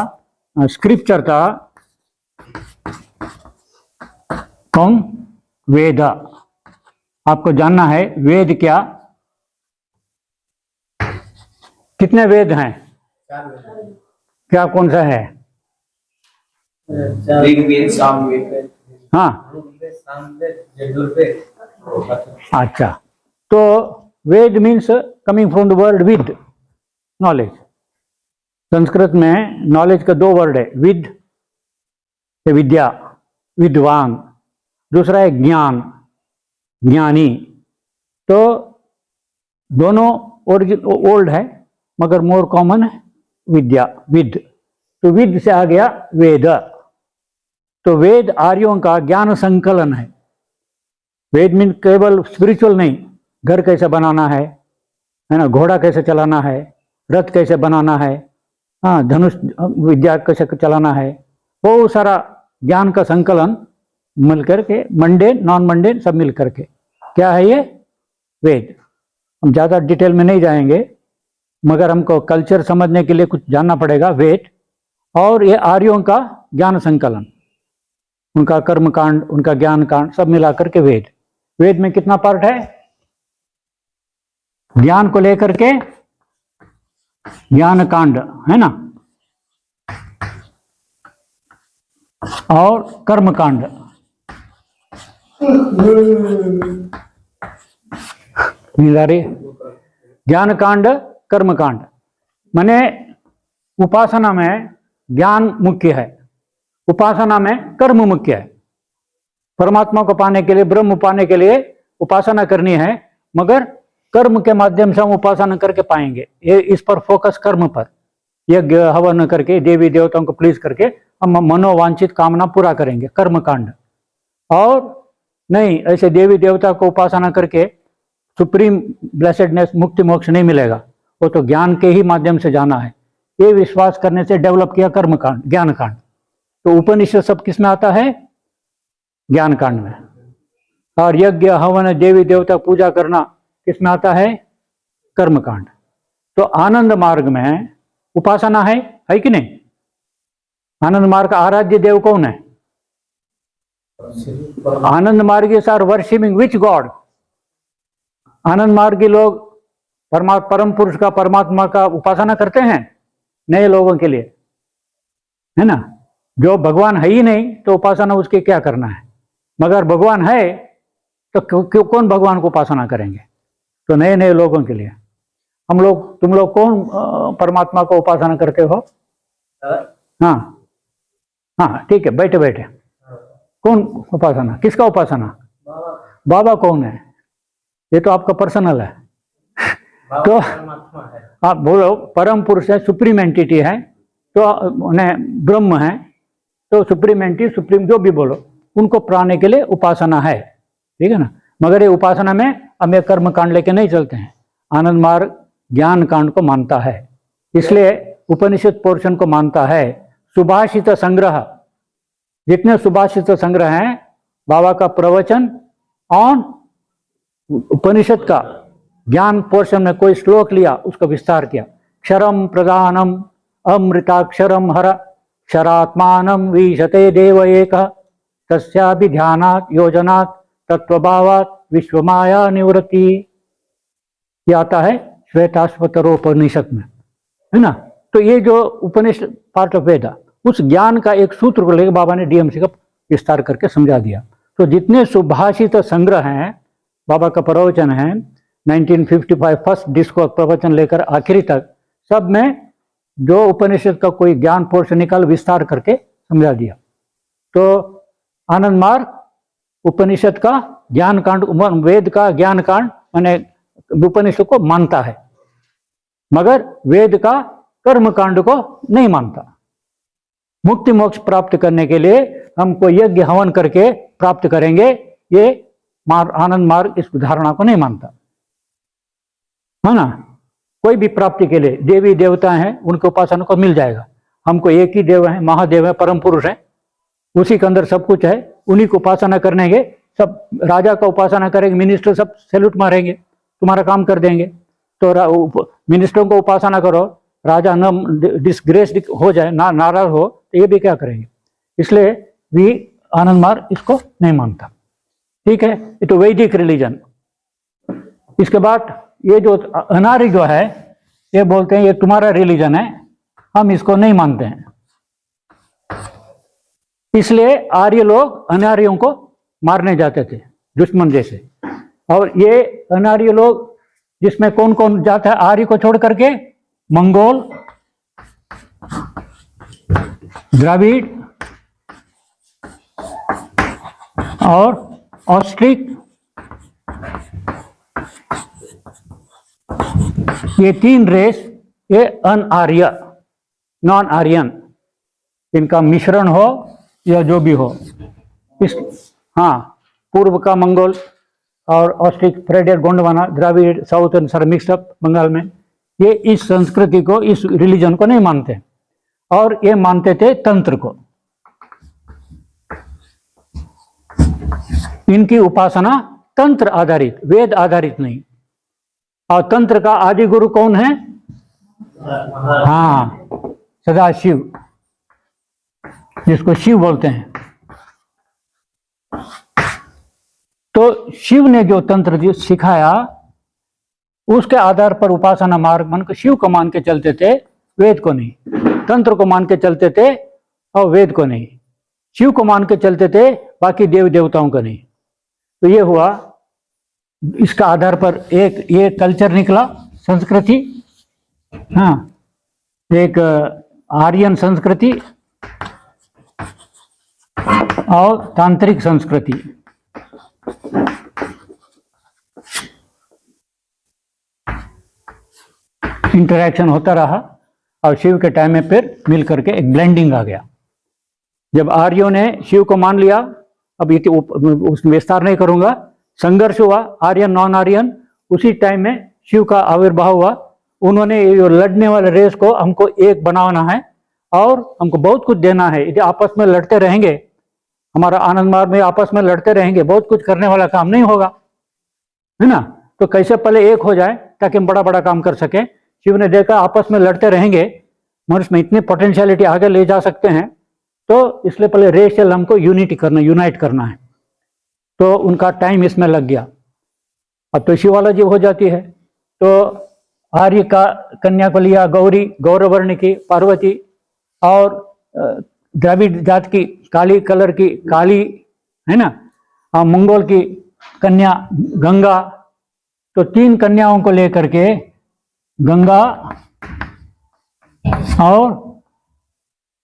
स्क्रिप्चर था कौन? वेद। आपको जानना है वेद क्या, कितने वेद हैं? क्या, कौन सा है? ऋग्वेद, सामवेद, हाँ, अच्छा। तो Veda means coming from the word vid, knowledge. Sanskrit में नॉलेज का दो वर्ड है, विद से विद्या, विद्वान, दूसरा है ज्ञान, ज्ञानी। तो दोनों ओल्ड है मगर मोर कॉमन है विद्या, विद। तो विद से आ गया वेद। तो वेद आर्यों का ज्ञान संकलन है। वेद मीन केवल स्पिरिचुअल नहीं, घर कैसे बनाना है ना, घोड़ा कैसे चलाना है, रथ कैसे बनाना है, हाँ, धनुष विद्या कैसे चलाना है, बहुत सारा ज्ञान का संकलन मिल करके, मंडेन नॉन मंडेन सब मिल करके क्या है ये वेद। हम ज़्यादा डिटेल में नहीं जाएंगे, मगर हमको कल्चर समझने के लिए कुछ जानना पड़ेगा। वेद और ये आर्यों का ज्ञान संकलन, उनका कर्म कांड, उनका ज्ञान कांड, सब मिला करके वेद। वेद में कितना पार्ट है? ज्ञान को लेकर के ज्ञान कांड है ना, और कर्म कांड। ज्ञान कांड, कर्म कांड। माने उपासना में ज्ञान मुख्य है, उपासना में कर्म मुख्य है। परमात्मा को पाने के लिए, ब्रह्म पाने के लिए उपासना करनी है, मगर कर्म के माध्यम से हम उपासना करके पाएंगे। ये इस पर फोकस, कर्म पर, यज्ञ हवन करके देवी देवताओं को प्लीज करके हम मनोवांछित कामना पूरा करेंगे, कर्म कांड। और नहीं, ऐसे देवी देवता को उपासना करके सुप्रीम ब्लेसेडनेस, मुक्ति मोक्ष नहीं मिलेगा, वो तो ज्ञान के ही माध्यम से जाना है। ये विश्वास करने से डेवलप किया कर्म कांड, ज्ञान कांड। तो उपनिषद सब किस में आता है? ज्ञान कांड में। और यज्ञ हवन देवी देवता पूजा करना किस में आता है? कर्म कांड। तो आनंद मार्ग में उपासना है कि नहीं? आनंद मार्ग का आराध्य देव कौन है? आनंद मार्गी आर वर्शिपिंग विच गॉड? आनंद मार्गी लोग परम पुरुष का, परमात्मा का उपासना करते हैं नए लोगों के लिए, है ना। जो भगवान है ही नहीं तो उपासना उसके क्या करना है, मगर भगवान है तो क्यों कौन भगवान को उपासना करेंगे? तो नए नए लोगों के लिए। हम लोग, तुम लोग कौन परमात्मा को उपासना करते हो? हाँ हाँ, ठीक है, बैठे बैठे। कौन उपासना, किसका उपासना? बाबा कौन है? ये तो आपका पर्सनल है। तो आप बोलो परम पुरुष है, सुप्रीम एंटिटी है, तो उन्हें ब्रह्म है, तो सुप्रीम एंटिटी, सुप्रीम जो भी बोलो, उनको पाने के लिए उपासना है, ठीक है ना। मगर ये उपासना में हम ये कर्म कांड लेके नहीं चलते हैं। आनंद मार्ग ज्ञान कांड को मानता है, इसलिए उपनिषद पोर्शन को मानता है। सुभाषित संग्रह, जितने सुभाषित संग्रह हैं, बाबा का प्रवचन ऑन उपनिषद का ज्ञान पोर्शन में कोई श्लोक लिया, उसका विस्तार किया। क्षरम प्रधानम अमृताक्षरम हर क्षरात्मानम विशते देव एक तस्याभिध्यानात् योजनात् तत्वभावात् विश्वमाया निवृत्ति। ये आता है श्वेताश्वतरोपनिषद में, है ना। तो ये जो उपनिषद पार्ट ऑफ वेदा, उस ज्ञान का एक सूत्र को लेकर बाबा ने डीएमसी का विस्तार करके समझा दिया। तो जितने सुभाषित संग्रह हैं, बाबा का प्रवचन है 1955 फर्स्ट डिस्कोर्स प्रवचन लेकर आखिरी तक, सब में जो उपनिषद का कोई ज्ञान पोर्शन निकाल विस्तार करके समझा दिया। तो आनंद मार्ग उपनिषद का ज्ञान कांड, वेद का ज्ञान कांड माने उपनिषद को मानता है, मगर वेद का कर्म कांड को नहीं मानता। मुक्ति मोक्ष प्राप्त करने के लिए हमको यज्ञ हवन करके प्राप्त करेंगे, ये आनंद मार्ग इस धारणा को नहीं मानता है ना। कोई भी प्राप्ति के लिए देवी देवता हैं, उनके उपासना को मिल जाएगा। हमको एक ही देव है, महादेव है, परम पुरुष है, उसी के अंदर सब कुछ है, उन्हीं को उपासना करने के। सब राजा का उपासना करेंगे, मिनिस्टर सब सैल्यूट मारेंगे, तुम्हारा काम कर देंगे। तो मिनिस्टरों को उपासना करो, राजा न डिसग्रेस हो जाए, ना नाराज हो, तो ये भी क्या करेंगे। इसलिए भी आनंद मार्ग इसको नहीं मानता। ठीक है, ये तो वैदिक रिलीजन। इसके बाद ये जो अनार्य जो है, ये बोलते हैं ये तुम्हारा रिलीजन है, हम इसको नहीं मानते हैं। इसलिए आर्य लोग अनार्यों को मारने जाते थे दुश्मन जैसे। और ये अनार्य लोग जिसमें कौन कौन जाता है आर्य को छोड़ करके, मंगोल, द्रविड़ और ऑस्ट्रिक, ये तीन रेस, ये अनआर्य, नॉन आर्यन, इनका मिश्रण हो या जो भी हो। इस हाँ, पूर्व का मंगोल और ऑस्ट्रिक, फ्रेडियर, गोंडवाना, द्राविड़, साउथर्न सारा मिक्सअप बंगाल में, ये इस संस्कृति को, इस रिलीजन को नहीं मानते। और ये मानते थे तंत्र को। इनकी उपासना तंत्र आधारित, वेद आधारित नहीं। और तंत्र का आदि गुरु कौन है? हाँ, सदाशिव, जिसको शिव बोलते हैं। तो शिव ने जो तंत्र जो सिखाया, उसके आधार पर उपासना मार्ग मन को शिव को मान के चलते थे, वेद को नहीं। तंत्र को मान के चलते थे और वेद को नहीं। शिव को मान के चलते थे, बाकी देव देवताओं को नहीं। तो ये हुआ, इसका आधार पर एक ये कल्चर निकला, संस्कृति। हाँ, एक आर्यन संस्कृति और तांत्रिक संस्कृति। इंटरैक्शन होता रहा और शिव के टाइम में फिर मिल करके एक ब्लेंडिंग आ गया। जब आर्यों ने शिव को मान लिया, अब ये उसमें विस्तार नहीं करूंगा, संघर्ष हुआ आर्यन नॉन आर्यन, उसी टाइम में शिव का आविर्भाव हुआ। उन्होंने ये लड़ने वाले रेस को हमको एक बनाना है और हमको बहुत कुछ देना है। यदि आपस में लड़ते रहेंगे, हमारा आनंद मार्ग में आपस में लड़ते रहेंगे, बहुत कुछ करने वाला काम नहीं होगा, है ना। तो कैसे पहले एक हो जाए ताकि हम बड़ा बड़ा काम कर सके। शिव ने देखा आपस में लड़ते रहेंगे, मनुष्य में इतनी पोटेंशियलिटी आगे ले जा सकते हैं, तो इसलिए पहले रेशियल हमको यूनिटी करना, यूनाइट करना है। तो उनका टाइम इसमें लग गया। अब तो शिवालॉजी हो जाती है। तो आर्य का कन्या को लिया, गौरी, गौरवर्ण की पार्वती, और द्रविड़ जात की काली कलर की काली, है ना, और मंगोल की कन्या गंगा। तो तीन कन्याओं को लेकर के, गंगा और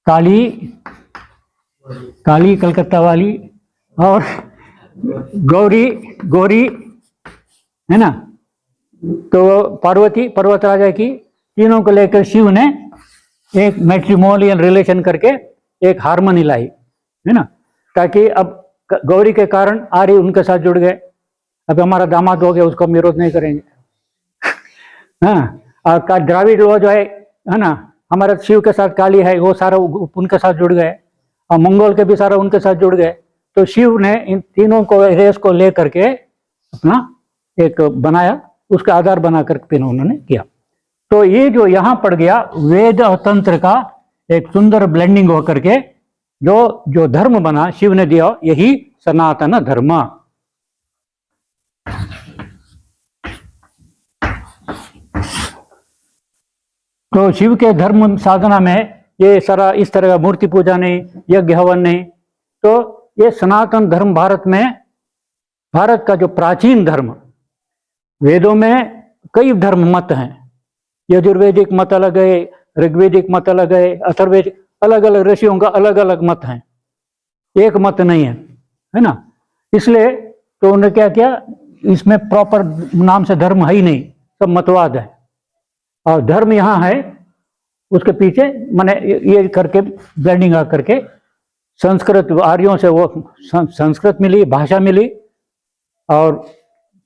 काली, काली कलकत्ता वाली, और गौरी, गौरी, है ना। तो पार्वती, पर्वत राजा की, तीनों को लेकर शिव ने एक मैट्रिमोनियल रिलेशन करके एक हार्मनी लाई, है ना, ताकि अब गौरी के कारण आर्य उनके साथ जुड़ गए। अब हमारा दामाद हो गया, उसको हम विरोध नहीं करेंगे। हाँ, और द्राविड़ लोग जो है ना, हमारा शिव के साथ काली है, वो सारा उनके साथ जुड़ गए, और मंगोल के भी सारा उनके साथ जुड़ गए। तो शिव ने इन तीनों को रेस को लेकर के अपना एक बनाया, उसका आधार बना कर फिर उन्होंने किया। तो ये जो यहाँ पड़ गया, वेद और तंत्र का एक सुंदर ब्लेंडिंग होकर के जो धर्म बना, शिव ने दिया, यही सनातन धर्म। तो शिव के धर्म साधना में ये सारा इस तरह का मूर्ति पूजा नहीं, यज्ञ हवन नहीं। तो ये सनातन धर्म भारत में, भारत का जो प्राचीन धर्म, वेदों में कई धर्म मत हैं। यजुर्वेदिक मत अलग है, ऋग्वेदिक मत अलग है, अथर्ववेदिक, अलग अलग ऋषियों का अलग अलग मत है, एक मत नहीं है, है ना। इसलिए तो उन्होंने क्या किया, इसमें प्रॉपर नाम से धर्म है ही नहीं, सब मतवाद है। और धर्म यहाँ है, उसके पीछे मैंने ये करके ब्लेंडिंग करके संस्कृत, आर्यों से वो संस्कृत मिली, भाषा मिली, और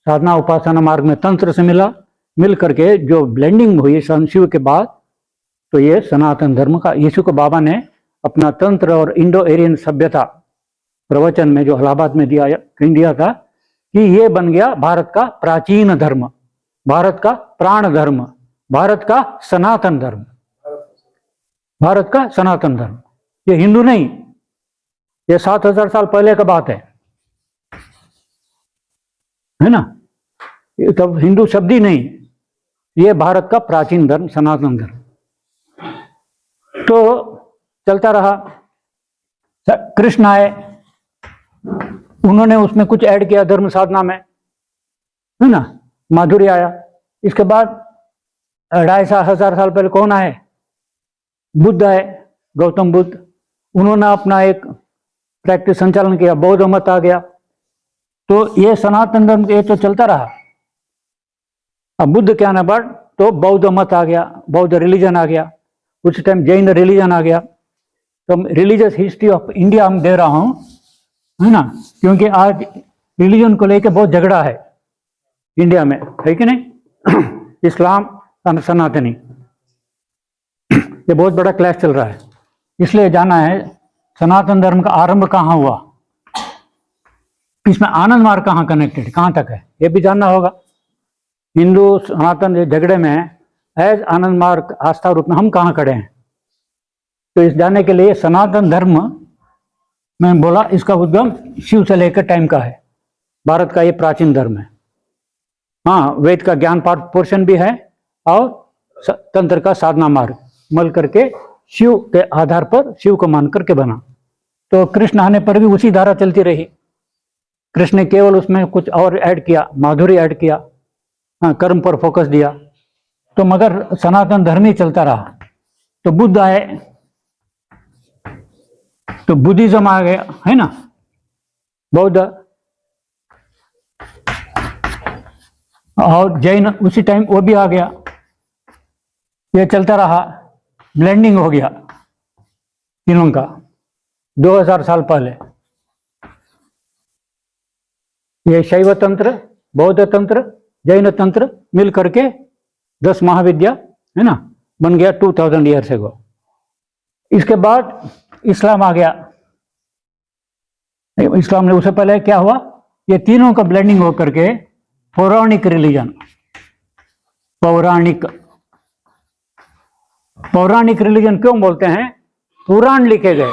साधना उपासना मार्ग में तंत्र से मिला, मिल करके जो ब्लेंडिंग हुई शिव के बाद, तो ये सनातन धर्म का, यीशु को बाबा ने अपना तंत्र और इंडो एरियन सभ्यता प्रवचन में जो इलाहाबाद में दिया था कि ये बन गया भारत का प्राचीन धर्म, भारत का प्राण धर्म, भारत का सनातन धर्म, भारत का सनातन धर्म। ये हिंदू नहीं, ये 7000 साल पहले का बात है ना। ये तब हिंदू शब्द ही नहीं, ये भारत का प्राचीन धर्म, सनातन धर्म। तो चलता रहा, कृष्ण आए, उन्होंने उसमें कुछ ऐड किया धर्म साधना में, है ना, माधुर्य आया। इसके बाद 2500 साल पहले कौन आए, बुद्ध आए, गौतम बुद्ध, उन्होंने अपना एक प्रैक्टिस संचालन किया, बौद्ध मत आ गया। तो ये सनातन धर्म ये तो चलता रहा। अब बुद्ध के आने बाद तो बौद्ध मत आ गया, बौद्ध रिलीजन आ गया, उस टाइम जैन रिलीजन आ गया। तो रिलीजियस हिस्ट्री ऑफ इंडिया हम दे रहा हूं, है ना, क्योंकि आज रिलीजन को लेकर बहुत झगड़ा है इंडिया में, है कि नहीं। इस्लाम और सनातनी, ये बहुत बड़ा क्लैश चल रहा है। इसलिए जाना है सनातन धर्म का आरंभ कहाँ हुआ, इसमें आनंद मार्ग कहाँ कनेक्टेड, कहाँ तक है, ये भी जानना होगा। हिंदू सनातन झगड़े में एज आनंद मार्ग आस्था रूप में हम कहाँ खड़े हैं। तो इस जानने के लिए सनातन धर्म, मैं बोला इसका उद्गम शिव से लेकर टाइम का है, भारत का ये प्राचीन धर्म है। हाँ, वेद का ज्ञान पाठ पोर्शन भी है, और तंत्र का साधना मार्ग मल करके शिव के आधार पर, शिव को मान करके बना। तो कृष्ण आने पर भी उसी धारा चलती रही। कृष्ण ने केवल उसमें कुछ और ऐड किया, माधुर्य ऐड किया, हाँ, कर्म पर फोकस दिया, तो मगर सनातन धर्म ही चलता रहा। तो बुद्ध आए तो बुद्धिज्म आ गया, है ना, बौद्ध, और जैन उसी टाइम वो भी आ गया। ये चलता रहा, ब्लेंडिंग हो गया तीनों का 2000 साल पहले। ये शैव तंत्र, बौद्ध तंत्र, जैन तंत्र मिल करके 10 महाविद्या, है ना, बन गया 2000 ईयर्स एगो। इसके बाद इस्लाम आ गया। इस्लाम ने, उससे पहले क्या हुआ, ये तीनों का ब्लेंडिंग हो करके पौराणिक रिलीजन, पौराणिक, पौराणिक रिलीजन क्यों बोलते हैं, पुराण लिखे गए,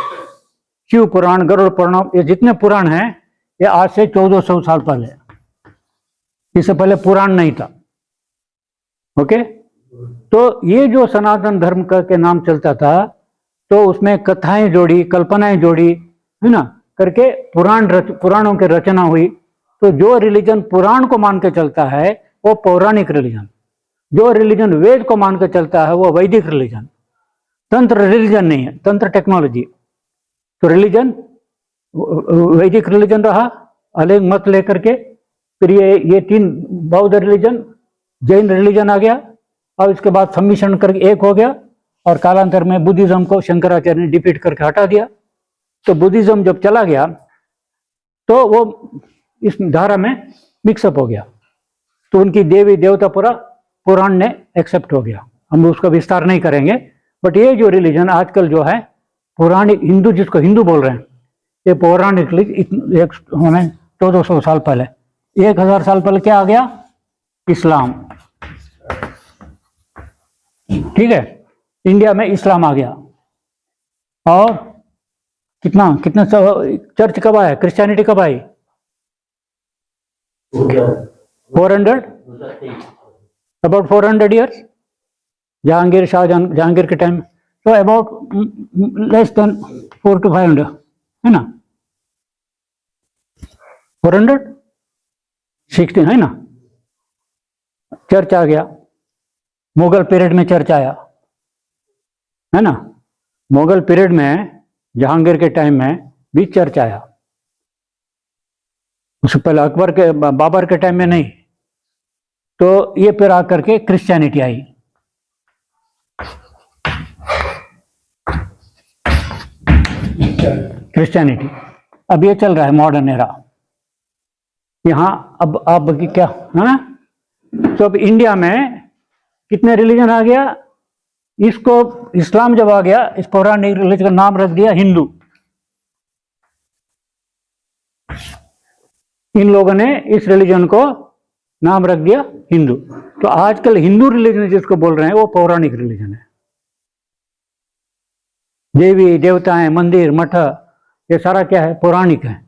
शिव पुराण, गरुड़ पुराण, ये जितने पुराण हैं ये आज से 1400 साल पहले, इससे पहले पुराण नहीं था। ओके, तो ये जो सनातन धर्म का के नाम चलता था, तो उसमें कथाएं जोड़ी, कल्पनाएं जोड़ी, है ना, करके पुराणों की रचना हुई। तो जो रिलीजन पुराण को मान के चलता है वो पौराणिक रिलीजन, जो रिलीजन वेद को मान के चलता है वो वैदिक रिलीजन। तंत्र रिलीजन नहीं है, तंत्र टेक्नोलॉजी। तो रिलीजन वैदिक रिलीजन रहा, अलग मत लेकर के। फिर ये 3 बौद्ध रिलीजन, जैन रिलीजन आ गया, और इसके बाद सम्मिश्रण करके एक हो गया, और कालांतर में बुद्धिज्म को शंकराचार्य ने डिफीट करके हटा दिया। तो बुद्धिज्म जब चला गया तो वो इस धारा में मिक्सअप हो गया, तो उनकी देवी देवता पूरा पुराण ने एक्सेप्ट हो गया। हम उसका विस्तार नहीं करेंगे, बट ये जो रिलीजन आजकल जो है पौराणिक हिंदू, जिसको हिंदू बोल रहे हैं, ये पौराणिक 1400 साल पहले, 1000 साल पहले क्या आ गया, इस्लाम। ठीक है, इंडिया में इस्लाम आ गया। और कितना चर्च कब आया, क्रिश्चियनिटी कब आई, 400, अबाउट 400 ईयर्स, जहांगीर, शाहजहां, जहांगीर के टाइम। तो अबाउट लेस देन 400 to 500, है ना, 416, है ना। चर्च आ गया, मुगल पीरियड में चर्च आया, है ना। मुगल पीरियड में जहांगीर के टाइम में भी चर्च आया, उससे पहले अकबर के बाबर के टाइम में नहीं। तो ये फिर आकर के क्रिश्चियनिटी आई। क्रिश्चियनिटी अब ये चल रहा है मॉडर्न एरा यहाँ। अब आप क्या है ना, तो अब इंडिया में कितने रिलीजन आ गया, इसको इस्लाम जब आ गया, इस पौराणिक रिलीजन का नाम रख दिया हिंदू। इन लोगों ने इस रिलीजन को नाम रख दिया हिंदू। तो आजकल हिंदू रिलीजन जिसको बोल रहे हैं वो पौराणिक रिलीजन है। देवी देवताएं मंदिर मठ ये सारा क्या है, पौराणिक है,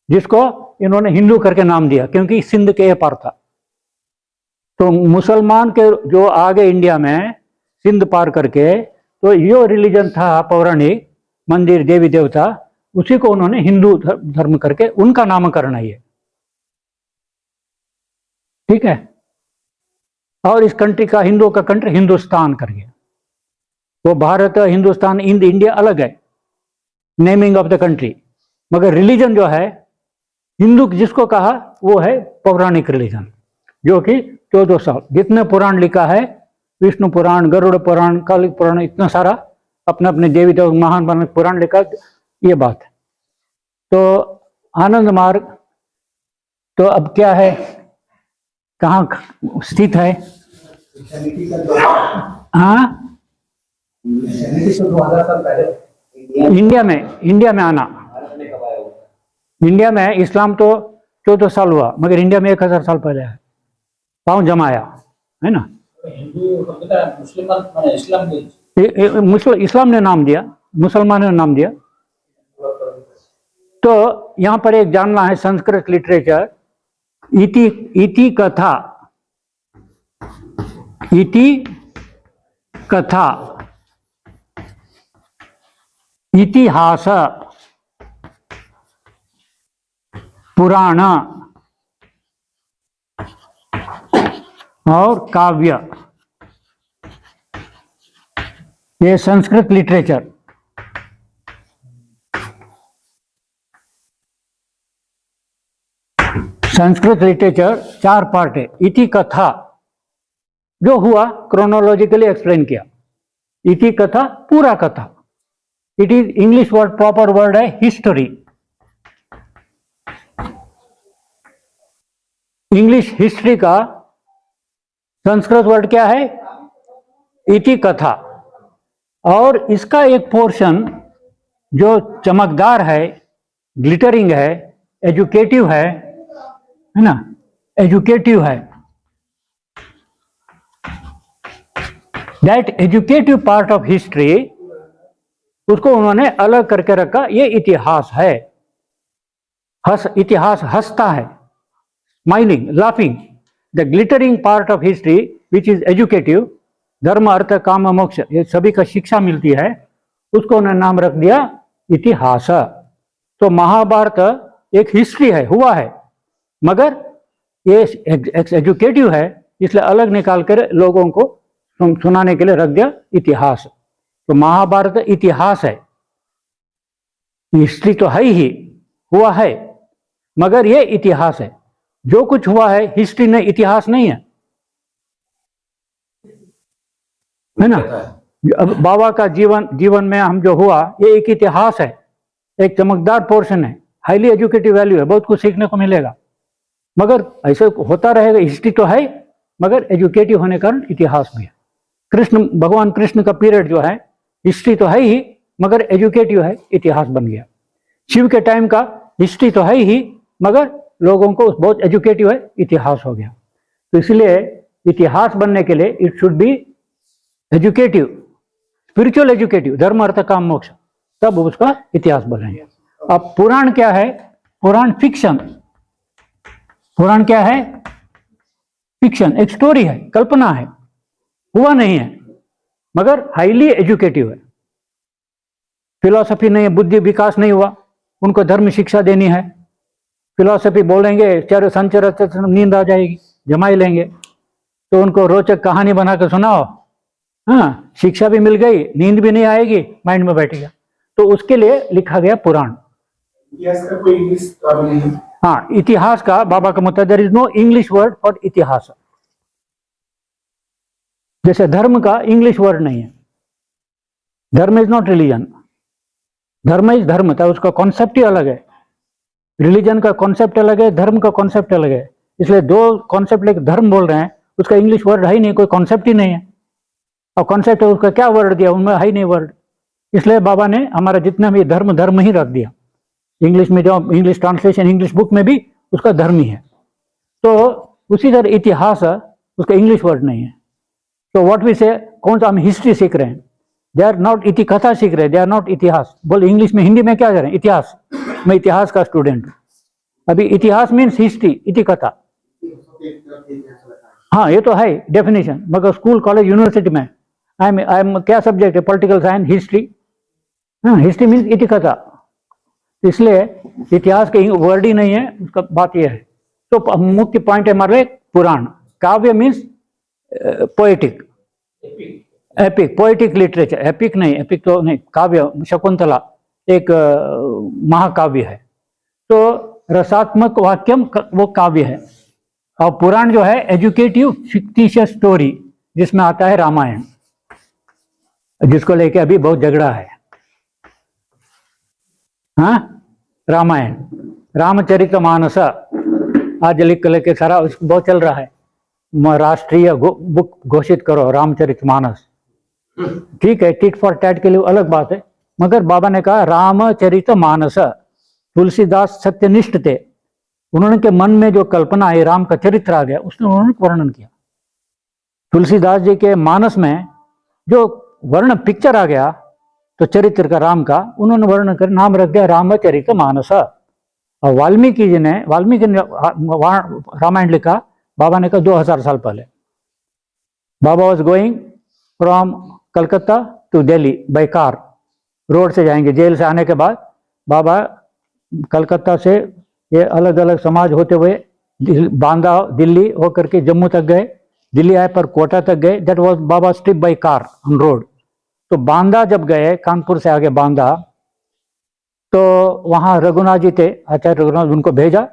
जिसको इन्होंने हिंदू करके नाम दिया क्योंकि सिंध के पार था। तो मुसलमान के जो आ गए इंडिया में सिंध पार करके, तो यो रिलीजन था पौराणिक मंदिर देवी देवता, उसी को उन्होंने हिंदू धर्म करके उनका नामकरण है ये, ठीक है। और इस कंट्री का हिंदुओं का कंट्री हिंदुस्तान कर गया। वो भारत हिंदुस्तान इंडिया अलग है नेमिंग ऑफ द कंट्री, मगर रिलीजन जो है हिंदू जिसको कहा वो है पौराणिक रिलीजन, जो कि 14 साल जितने पुराण लिखा है, विष्णु पुराण गरुड़ पुराण कालिक पुराण, इतना सारा अपने अपने देवी देव महान पुराण लिखा, ये बात है। तो आनंद मार्ग तो अब क्या है, कहाँ स्थित है? हाँ, इंडिया में आना, इंडिया में इस्लाम तो 14 साल हुआ, मगर इंडिया में 1000 साल पहले है, पाँव जमाया है ना। इस्लाम ने नाम दिया, मुसलमानों ने नाम दिया। तो यहाँ पर एक जानना है संस्कृत लिटरेचर, इति कथा, इति कथा इतिहास पुराण और काव्य, ये Sanskrit literature. Sanskrit literature 4 part है। इति कथा जो हुआ क्रोनोलॉजिकली एक्सप्लेन किया, इति कथा पूरा कथा। It is English word, proper word है हिस्ट्री। इंग्लिश हिस्ट्री का संस्कृत वर्ड क्या है? इति कथा। और इसका एक पोर्शन जो चमकदार है, ग्लिटरिंग है, एजुकेटिव है ना, एजुकेटिव है, that educative part of history, उसको उन्होंने अलग करके रखा, ये इतिहास है। इतिहास हंसता है, smiling, laughing. The glittering part of history which is educative, धर्म अर्थ काम मोक्ष, ये सभी का शिक्षा मिलती है, उसको उन्होंने नाम रख दिया इतिहास। तो महाभारत एक हिस्ट्री है, हुआ है, मगर ये एजुकेटिव है, इसलिए अलग निकाल कर लोगों को सुनाने के लिए रख दिया इतिहास। तो महाभारत इतिहास है, हिस्ट्री तो है ही, हुआ है, मगर ये इतिहास है। जो कुछ हुआ है हिस्ट्री नहीं, इतिहास नहीं है ना। अब बाबा का जीवन में हम जो हुआ, ये एक इतिहास है, एक चमकदार पोर्शन है, हाईली एजुकेटिव वैल्यू है, बहुत कुछ सीखने को मिलेगा। मगर ऐसे होता रहेगा, हिस्ट्री तो है मगर एजुकेटिव होने का कारण इतिहास भी है। भगवान कृष्ण का पीरियड जो है, हिस्ट्री तो है ही मगर एजुकेटिव है, इतिहास बन गया। शिव के टाइम का हिस्ट्री तो है ही मगर लोगों को बहुत एजुकेटिव है, इतिहास हो गया। तो इसलिए इतिहास बनने के लिए it should be educative, spiritual educative, धर्म अर्थ काम मोक्ष, तब उसका इतिहास बनेंगे। अब पुराण क्या है? पुराण फिक्शन। पुराण क्या है? फिक्शन, एक स्टोरी है, कल्पना है, हुआ नहीं है मगर हाईली एजुकेटिव है। फिलॉसफी नहीं है, बुद्धि विकास नहीं हुआ, उनको धर्म शिक्षा देनी है। फिलॉसफी बोलेंगे चर संचर नींद आ जाएगी, जमाई लेंगे, तो उनको रोचक कहानी बनाकर सुनाओ, हाँ, शिक्षा भी मिल गई, नींद भी नहीं आएगी, माइंड में बैठेगा। तो उसके लिए लिखा गया पुराण। इतिहास का कोई इंग्लिश काबिल नहीं? हाँ, इतिहास का बाबा का मतलब there is no English word for itihas. जैसे धर्म का इंग्लिश वर्ड नहीं है। Dharma is not religion, dharma is dharma था, उसका कॉन्सेप्ट ही अलग है। रिलीजन का कॉन्सेप्ट अलग है, धर्म का कॉन्सेप्ट अलग है। इसलिए दो कॉन्सेप्ट लेकर धर्म बोल रहे हैं, उसका इंग्लिश वर्ड है ही नहीं, कोई कॉन्सेप्ट ही नहीं है। और कॉन्सेप्ट है, उसका क्या वर्ड दिया, उनमें है ही नहीं वर्ड। इसलिए बाबा ने हमारा जितना भी धर्म धर्म ही रख दिया। इंग्लिश में जो इंग्लिश ट्रांसलेशन इंग्लिश बुक में भी उसका धर्म ही है। तो उसी तरह इतिहास उसका इंग्लिश वर्ड नहीं है। तो व्हाट वी से, कौन सा हम हिस्ट्री सीख रहे हैं, दे आर नॉट इति कथा सीख रहे हैं, दे आर नॉट इतिहास। बोल इंग्लिश में, हिंदी में क्या करें, इतिहास। मैं इतिहास का स्टूडेंट हूँ। अभी इतिहास मीन्स हिस्ट्री, इति कथा। हाँ, ये तो है डेफिनेशन, मगर स्कूल कॉलेज यूनिवर्सिटी में आई एम क्या सब्जेक्ट है, पॉलिटिकल साइंस, हिस्ट्री। हाँ, हिस्ट्री मीन्स इति कथा। इसलिए इतिहास के वर्ड ही नहीं है, उसका बात यह है। तो मुख्य पॉइंट है हमारे पुराण। काव्य means poetic, epic, poetic literature. Epic नहीं, एपिक तो नहीं, काव्य, शकुंतला एक महाकाव्य है। तो रसात्मक वाक्यम वो काव्य है। और पुराण जो है एजुकेटिव फिक्टिशियस स्टोरी, जिसमें आता है रामायण, जिसको लेके अभी बहुत झगड़ा है। हाँ, रामायण, रामचरितमानस आज लिख लेके सारा बहुत चल रहा है। राष्ट्रीय बुक घोषित करो रामचरितमानस। ठीक है, टिट फॉर टैट के लिए अलग बात है, मगर बाबा ने कहा रामचरितमानस। तुलसीदास सत्यनिष्ठ थे, उन्होंने के मन में जो कल्पना है, राम का चरित्र आ गया, उसने उन्होंने वर्णन किया। तुलसीदास जी के मानस में जो वर्ण पिक्चर आ गया, तो चरित्र का राम का, उन्होंने वर्णन कर नाम रख दिया रामचरितमानस। और वाल्मीकि जी ने रामायण लिखा, बाबा ने कहा 2000 साल पहले। Baba was going from Calcutta to Delhi by car, road से जाएंगे। जेल से आने के बाद बाबा कलकत्ता से ये अलग अलग समाज होते हुए बांदा, दिल्ली होकर के जम्मू तक गए, दिल्ली आए पर कोटा तक गए। That was Baba trip by car on road. तो बांदा जब गए, कानपुर से आगे बांदा, तो वहाँ रघुनाथ जी थे, आचार्य रघुनाथ, उनको भेजा,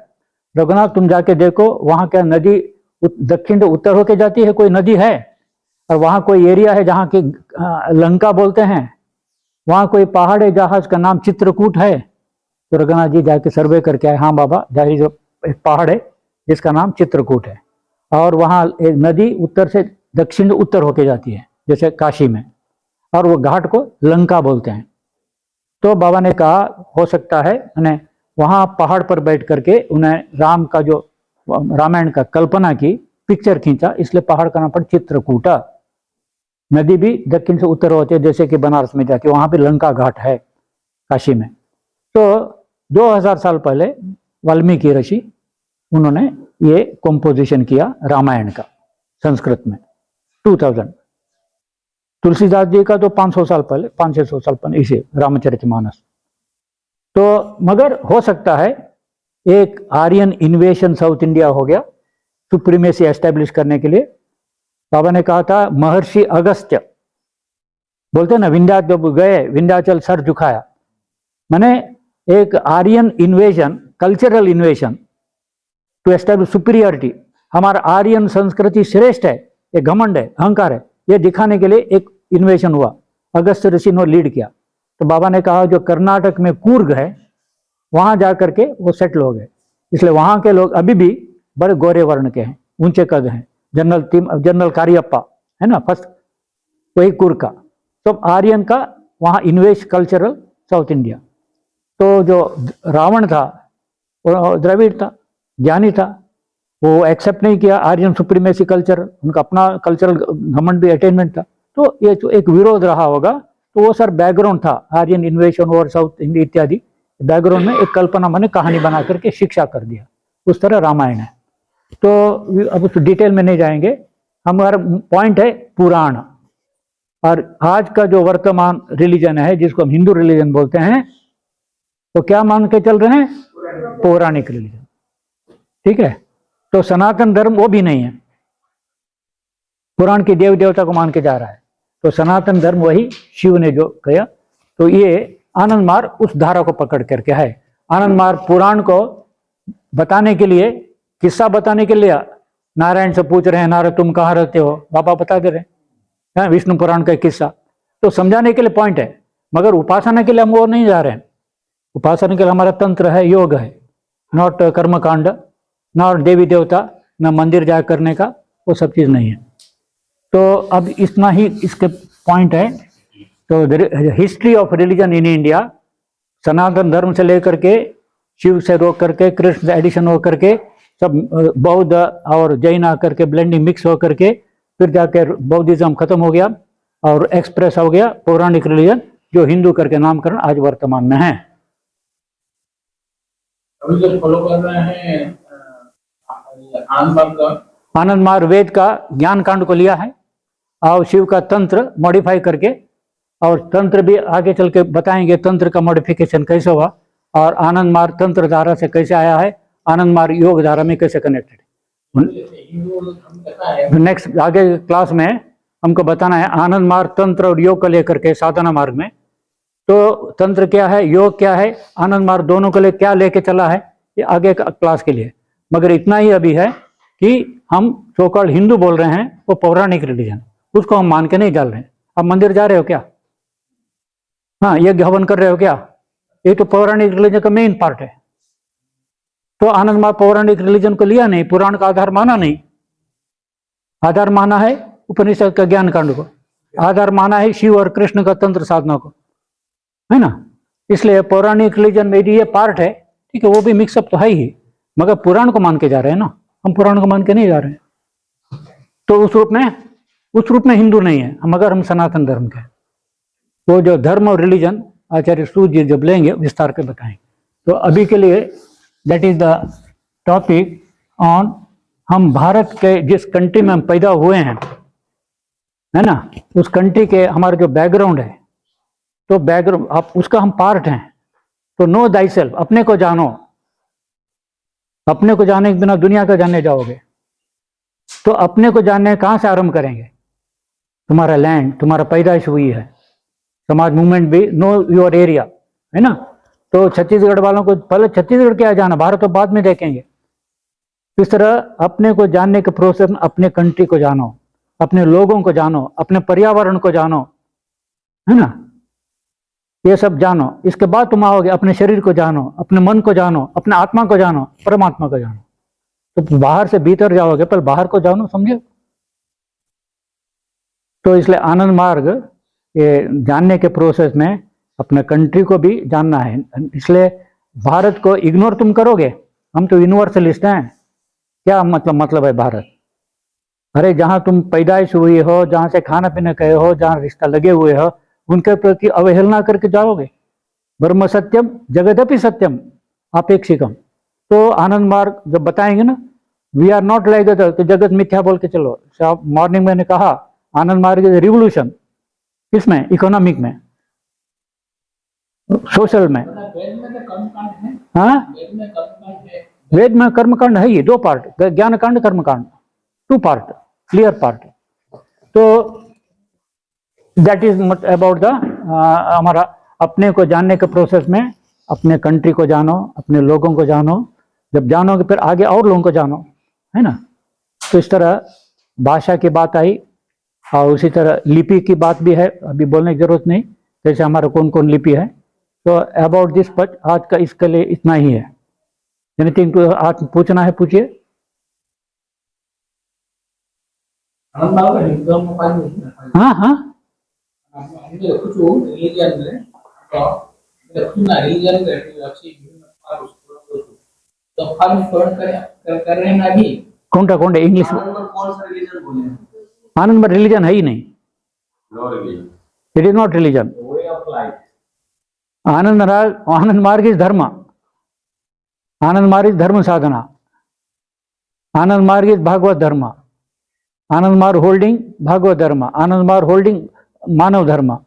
रघुनाथ तुम जाके देखो वहाँ क्या नदी दक्षिण से उत्तर होके जाती है, कोई नदी है, और वहाँ कोई एरिया है जहाँ की लंका बोलते हैं, वहाँ कोई पहाड़ है जहाज का नाम चित्रकूट है। तो रघुनाथ जी जाके सर्वे करके आए, हाँ बाबा जाहिर जो एक पहाड़ है जिसका नाम चित्रकूट है, और वहाँ एक नदी उत्तर से दक्षिण उत्तर होके जाती है जैसे काशी में, और वो घाट को लंका बोलते हैं। तो बाबा ने कहा हो सकता है उन्हें वहाँ पहाड़ पर बैठ करके उन्हें राम का जो रामायण का कल्पना की, पिक्चर खींचा, इसलिए पहाड़ का नाम पड़ा चित्रकूटा। नदी भी दक्षिण से उत्तर होती है, जैसे कि बनारस में जाके वहाँ पे लंका घाट है काशी में। तो 2000 साल पहले वाल्मीकि ऋषि उन्होंने ये कंपोजिशन किया रामायण का संस्कृत में, 2000। तुलसीदास जी का तो 500 साल पहले, 500 साल पहले इसे रामचरितमानस। तो मगर हो सकता है एक आर्यन इन्वेशन साउथ इंडिया हो गया, सुप्रीमेसी एस्टेब्लिश करने के लिए। बाबा ने कहा था महर्षि अगस्त्य बोलते ना, विंध्याचल जब गए, विंध्याचल सर झुकाया, मैंने एक Aryan invasion, cultural invasion to establish superiority, हमारा आर्यन संस्कृति श्रेष्ठ है, ये घमंड है, अहंकार है, ये दिखाने के लिए एक इन्वेशन हुआ, अगस्त्य ऋषि ने लीड किया। तो बाबा ने कहा जो कर्नाटक में कूर्ग है वहां जाकर के वो सेटल हो गए, इसलिए वहां के लोग अभी भी बड़े गोरे वर्ण के हैं, ऊंचे कद हैं। जनरल कारियप्पा है ना फर्स्ट, वही कूर्ग का। तो आर्यन का वहाँ इन्वेस्ट कल्चरल साउथ इंडिया। तो जो रावण था वो द्रविड़ था, ज्ञानी था, वो एक्सेप्ट नहीं किया आर्यन सुप्रीमेसी कल्चर, उनका अपना कल्चरल घमंड भी अटेनमेंट था। तो ये तो एक विरोध रहा होगा। तो वो सर बैकग्राउंड था, आर्यन इन्वेशन और साउथ इंडिया इत्यादि बैकग्राउंड में एक कल्पना मैंने कहानी बना करके शिक्षा कर दिया, उस तरह रामायण है। तो अब उस डिटेल में नहीं जाएंगे, हमारा पॉइंट है पुराण। और आज का जो वर्तमान रिलीजन है जिसको हम हिंदू रिलीजन बोलते हैं, वो क्या मान के चल रहे हैं, पौराणिक रिलीजन। ठीक है, तो सनातन धर्म वो भी नहीं है, पुराण के देव देवता को मान के जा रहा है। तो सनातन धर्म वही शिव ने जो कहा, तो ये आनंद मार्ग उस धारा को पकड़ करके है। आनंद मार्ग पुराण को बताने के लिए, किस्सा बताने के लिए नारायण से पूछ रहे हैं, नारद तुम कहाँ रहते हो, बाबा बता दे रहे हैं, विष्णु पुराण का किस्सा, तो समझाने के लिए पॉइंट है। मगर उपासना के लिए हम वो नहीं जा रहे हैं। उपासना के लिए हमारा तंत्र है, योग है, नॉट कर्मकांड, नॉट देवी देवता, न मंदिर जा करने का, वो सब चीज़ नहीं है। तो अब इतना ही इसके पॉइंट है। तो history of religion in India, Sanatan Dharma से लेकर के शिव से रोक करके कृष्ण से एडिशन हो करके सब बौद्ध और जैन आकर के ब्लेंडिंग मिक्स हो करके फिर जाकर बौद्धिज्म खत्म हो गया और एक्सप्रेस हो गया पौराणिक रिलीजन, जो हिंदू करके नामकरण आज वर्तमान में है। अभी जो फॉलो कर रहे हैं आनंद मार्ग वेद का ज्ञान कांड को लिया है और शिव का तंत्र मॉडिफाई करके, और तंत्र भी आगे चल के बताएंगे तंत्र का मॉडिफिकेशन कैसे हुआ और आनंद मार्ग तंत्र धारा से कैसे आया है, आनंद मार्ग योग धारा में कैसे कनेक्टेड। नेक्स्ट आगे क्लास में हमको बताना है आनंद मार्ग तंत्र और योग को लेकर के साधना मार्ग में। तो तंत्र क्या है, योग क्या है, आनंद मार्ग दोनों के लिए क्या लेके चला है, ये आगे का क्लास के लिए। मगर इतना ही अभी है कि हम सो कॉल्ड हिंदू बोल रहे हैं, वो पौराणिक रिलीजन, उसको हम मान के नहीं डाल रहे हैं। अब मंदिर जा रहे हो क्या, हाँ यज्ञ हवन कर रहे हो क्या, ये तो पौराणिक रिलीजन का मेन पार्ट है। तो आनंद मार्ग पौराणिक रिलीजन को लिया नहीं, पुराण का आधार माना नहीं, आधार माना है उपनिषद का ज्ञान कांड को, आधार माना है शिव और कृष्ण का तंत्र साधना को, है ना। इसलिए पौराणिक रिलीजन में ये पार्ट है, ठीक है, वो भी मिक्सअप तो है ही, मगर पुराण को मान के जा रहे हैं ना, हम पुराण को मान के नहीं जा रहे हैं। तो उस रूप में हिंदू नहीं है, मगर हम सनातन धर्म के। तो जो धर्म और रिलीजन आचार्य सूत जी जब लेंगे विस्तार के बताएंगे। तो अभी के लिए that is the topic on हम भारत के जिस कंट्री में हम पैदा हुए हैं, है ना, उस कंट्री के हमारा जो बैकग्राउंड है, तो बैकग्राउंड आप उसका हम पार्ट हैं। तो नो दाई सेल्फ, अपने को जानो, अपने को जाने के बिना दुनिया का जानने जाओगे। तो अपने को जानने कहाँ से आरंभ करेंगे, तुम्हारा लैंड, तुम्हारा पैदाइश हुई है, समाज मूवमेंट भी, नो योर एरिया, है ना। तो छत्तीसगढ़ वालों को पहले छत्तीसगढ़ क्या जाना, भारत तो बाद में देखेंगे। इस तरह अपने को जानने के प्रोसेस में अपने कंट्री को जानो, अपने लोगों को जानो, अपने पर्यावरण को जानो, है ना, ये सब जानो। इसके बाद तुम आओगे अपने शरीर को जानो, अपने मन को जानो, अपने आत्मा को जानो, परमात्मा को जानो। तो बाहर से भीतर जाओगे, पर बाहर को जानो, समझे। तो इसलिए आनंद मार्ग ये जानने के प्रोसेस में अपने कंट्री को भी जानना है। इसलिए भारत को इग्नोर तुम करोगे, हम तो यूनिवर्सलिस्ट हैं, क्या मतलब है भारत। अरे जहाँ तुम पैदाइश हुई हो, जहाँ से खाना पीना कहे हो, जहाँ रिश्ता लगे हुए हो, उनके प्रति अवहेलना करके जाओगे। ब्रह्म सत्यम जगदपि सत्यम अपेक्षिकम। तो आनंद मार्ग जब बताएंगे ना, we are not like other, तो जगत मिथ्या बोल के चलो। मॉर्निंग मैंने कहा आनंद मार्ग इज रिवोल्यूशन, किसमें, इकोनॉमिक में, सोशल में। हाँ, वेद में कर्मकांड है, ये दो पार्ट, ज्ञान कांड कर्मकांड, टू पार्ट, क्लियर पार्ट। तो दैट इज अबाउट द हमारा अपने को जानने के प्रोसेस में अपने कंट्री को जानो, अपने लोगों को जानो। जब जानोगे फिर आगे और लोगों को जानो, है ना। तो इस तरह भाषा की बात आई और उसी तरह लिपि की बात भी है, अभी बोलने की जरूरत नहीं, जैसे हमारा कौन कौन लिपि है। तो अबाउट दिस बट आज का इसके लिए इतना ही है। एनीथिंग तो आज पूछना है, पूछिए। हाँ हाँ, कौन सा इंग्लिश आनंद मार्ग रिलीजन है ही नहीं, इट इज नॉट रिलीजन। आनंद मार्ग इज धर्म, आनंद मार्ग इज धर्म साधना, आनंद मार्ग इज भागवत धर्म, आनंद मार्ग होल्डिंग भागवत धर्म, आनंद मार्ग होल्डिंग मानव धर्म।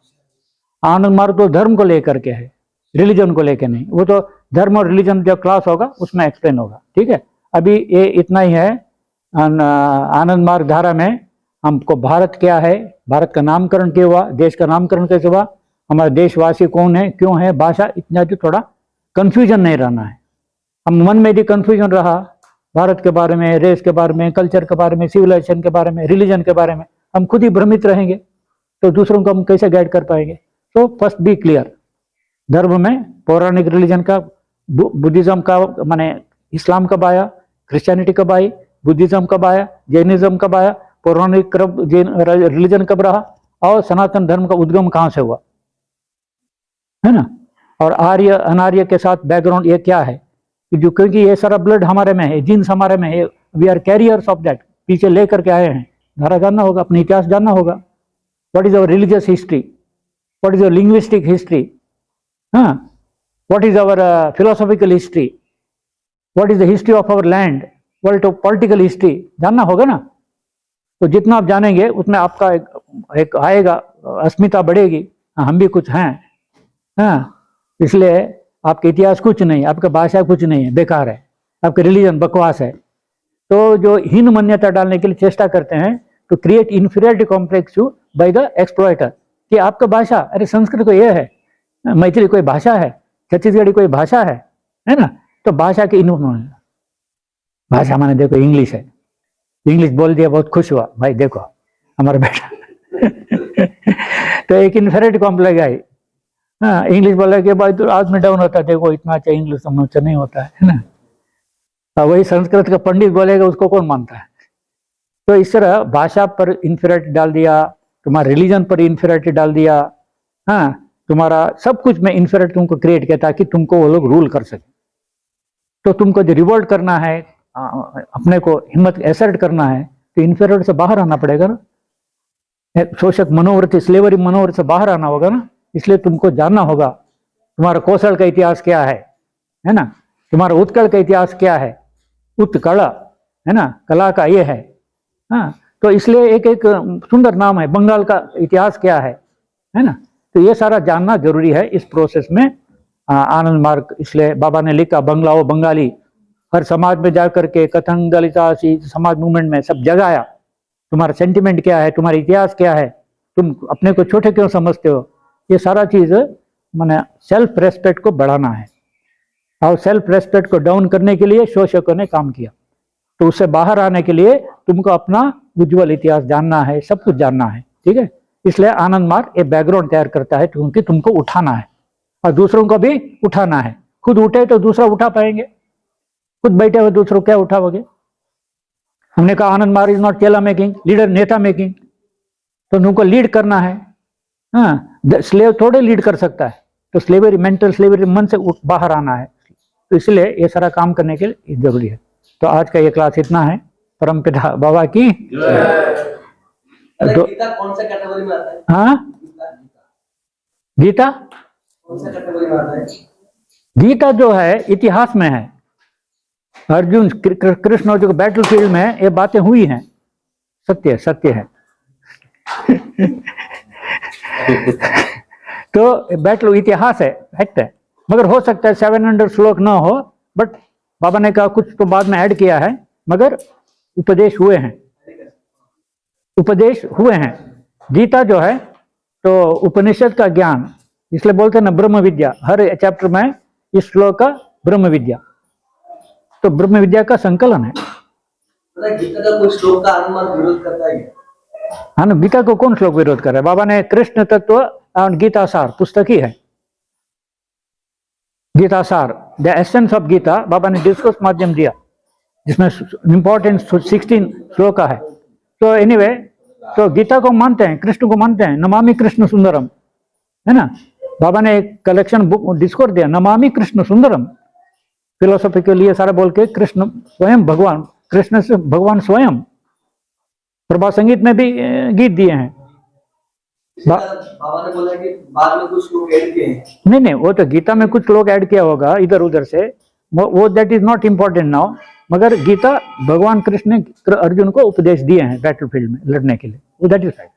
आनंद मार्ग तो धर्म को लेकर के है, रिलीजन को लेकर नहीं। वो तो धर्म और रिलीजन जब क्लास होगा उसमें एक्सप्लेन होगा, ठीक है। अभी ये इतना ही है। आनंद मार्ग धारा में हमको भारत क्या है, भारत का नामकरण क्यों हुआ, देश का नामकरण कैसे हुआ, हमारे देशवासी कौन है, क्यों है, भाषा, इतना जो थोड़ा कंफ्यूजन नहीं रहना है। हम मन में यदि कंफ्यूजन रहा भारत के बारे में, रेस के बारे में, कल्चर के बारे में, सिविलाइजेशन के बारे में, रिलीजन के बारे में, हम खुद ही भ्रमित रहेंगे, तो दूसरों को हम कैसे गाइड कर पाएंगे। तो फर्स्ट बी क्लियर, धर्म में पौराणिक रिलीजन का, बुद्धिज्म का, माने इस्लाम कब आया, क्रिश्चियनिटी कब आई, बुद्धिज्म कब आया, जैनिज्म कब आया, पौराणिक रिलीजन कब रहा, और सनातन धर्म का उद्गम कहाँ से हुआ, है ना। और आर्य अनार्य के साथ बैकग्राउंड ये क्या है, जो क्योंकि ये सारा ब्लड हमारे में है, जीन्स हमारे में है, we are carriers of that, पीछे लेकर के आए हैं। धारा जानना होगा, अपने इतिहास जानना होगा। What is our religious history, what is our linguistic history, हाँ, what is our philosophical history, what is the history of our land, world of political history, जानना होगा ना। तो जितना आप जानेंगे उतना आपका एक आएगा, अस्मिता बढ़ेगी, हाँ, हम भी कुछ हैं, हाँ। इसलिए आपके इतिहास कुछ नहीं, आपका भाषा कुछ नहीं है, बेकार है, आपका रिलीजन बकवास है। तो जो हीन मान्यता डालने के लिए चेष्टा करते हैं to create inferiority complex you by the exploiter, कि आपका भाषा, अरे संस्कृत को ये है, मैथिली कोई भाषा है, छत्तीसगढ़ी कोई भाषा है ना। तो भाषा के भाषा माने देखो इंग्लिश है, इंग्लिश बोल दिया, बहुत खुश हुआ, भाई देखो हमारा बेटा तो एक इन्फीरियरिटी कॉम्प्लेक्स आई, हाँ, इंग्लिश बोला कि भाई तो आज में डाउन होता है, देखो इतना अच्छा इंग्लिश समझ नहीं होता है ना। वही संस्कृत का पंडित बोलेगा, उसको कौन मानता है। तो इस तरह भाषा पर इन्फीरियरिटी डाल दिया, तुम्हारा रिलीजन पर इन्फीरियरिटी डाल दिया, हाँ, तुम्हारा सब कुछ में इन्फीरियरिटी तुमको क्रिएट किया ताकि तुमको वो लोग रूल कर सके। तो तुमको जो रिवोल्ट करना है, अपने को हिम्मत एसर्ट करना है, तो इन्फीरियरिटी से बाहर आना पड़ेगा ना। शोषक मनोवृत्ति, स्लेवरी मनोवृत्ति से बाहर आना होगा ना। इसलिए तुमको जानना होगा तुम्हारा कौशल का इतिहास क्या है ना, तुम्हारा उत्कल का इतिहास क्या है, उत्कल है ना, कला का ये है, हाँ। तो इसलिए एक एक सुंदर नाम है, बंगाल का इतिहास क्या है ना। तो ये सारा जानना जरूरी है इस प्रोसेस में। आनंद मार्ग, इसलिए बाबा ने लिखा बंगला वो बंगाली, हर समाज में जाकर के कथन दलिता समाज मूवमेंट में सब जगाया, तुम्हारा सेंटिमेंट क्या है, तुम्हारा इतिहास क्या है, तुम अपने को छोटे क्यों समझते हो। ये सारा चीज माने सेल्फ रेस्पेक्ट को बढ़ाना है, और सेल्फ रेस्पेक्ट को डाउन करने के लिए शोषकों ने काम किया। तो उससे बाहर आने के लिए तुमको अपना उज्जवल इतिहास जानना है, सब कुछ जानना है, ठीक है। इसलिए आनंद मार्ग एक बैकग्राउंड तैयार करता है, क्योंकि तुमको उठाना है और दूसरों को भी उठाना है। खुद उठे तो दूसरा उठा पाएंगे, खुद बैठे हुए दूसरों क्या उठाओगे। हमने कहा आनंद मार्ग इज नॉट चेला मेकिंग, लीडर नेता मेकिंग। तो तुमको लीड करना है, हाँ, स्लेव थोड़े लीड कर सकता है। तो स्लेवरी, मेंटल स्लेवरी, मन से बाहर आना है। तो इसलिए ये सारा काम करने के लिए जरूरी है। तो आज का ये क्लास इतना है। परमपिता बाबा की गीता कौन सा कैटेगरी में आता है? हाँ, गीता कौन सा कैटेगरी में आता है? गीता जो है इतिहास में है। अर्जुन कृष्ण और जो बैटल फील्ड में ये बातें हुई हैं, सत्य सत्य है तो बैटल इतिहास है, फैक्ट है। मगर हो सकता है 700 श्लोक ना हो, बट बाबा ने कहा कुछ तो बाद में ऐड किया है, मगर उपदेश हुए हैं, उपदेश हुए हैं। गीता जो है तो उपनिषद का ज्ञान, इसलिए बोलते हैं ना ब्रह्म विद्या, हर चैप्टर में इस श्लोक का ब्रह्म विद्या, तो ब्रह्म विद्या का संकलन है। गीता का कोई श्लोक का अनुमान विरोध करता है? हाँ ना, गीता को कौन श्लोक विरोध कर रहा है। बाबा ने कृष्ण तत्व और गीता सार पुस्तक ही है, गीता सार, द एसेंस ऑफ गीता, बाबा ने डिस्कोर्स माध्यम दिया, जिसमें इंपॉर्टेंट 16 श्लोक है। तो एनीवे, तो गीता को मानते हैं, कृष्ण को मानते हैं, नमामि कृष्ण सुंदरम, है ना। बाबा ने एक कलेक्शन बुक डिस्कोर्स दिया, नमामि कृष्ण सुंदरम, फिलोसॉफी के लिए सारा बोल के कृष्ण स्वयं भगवान, कृष्ण से भगवान स्वयं। प्रभा संगीत में भी गीत दिए हैं। बाबा ने बोला कि बाद में कुछ लोग ऐड किए हैं। नहीं, वो तो गीता में कुछ लोग ऐड किया होगा इधर उधर से, वो that is not important now. मगर गीता भगवान कृष्ण ने अर्जुन को उपदेश दिए हैं बैटल फील्ड में लड़ने के लिए, वो दैट इज राइट।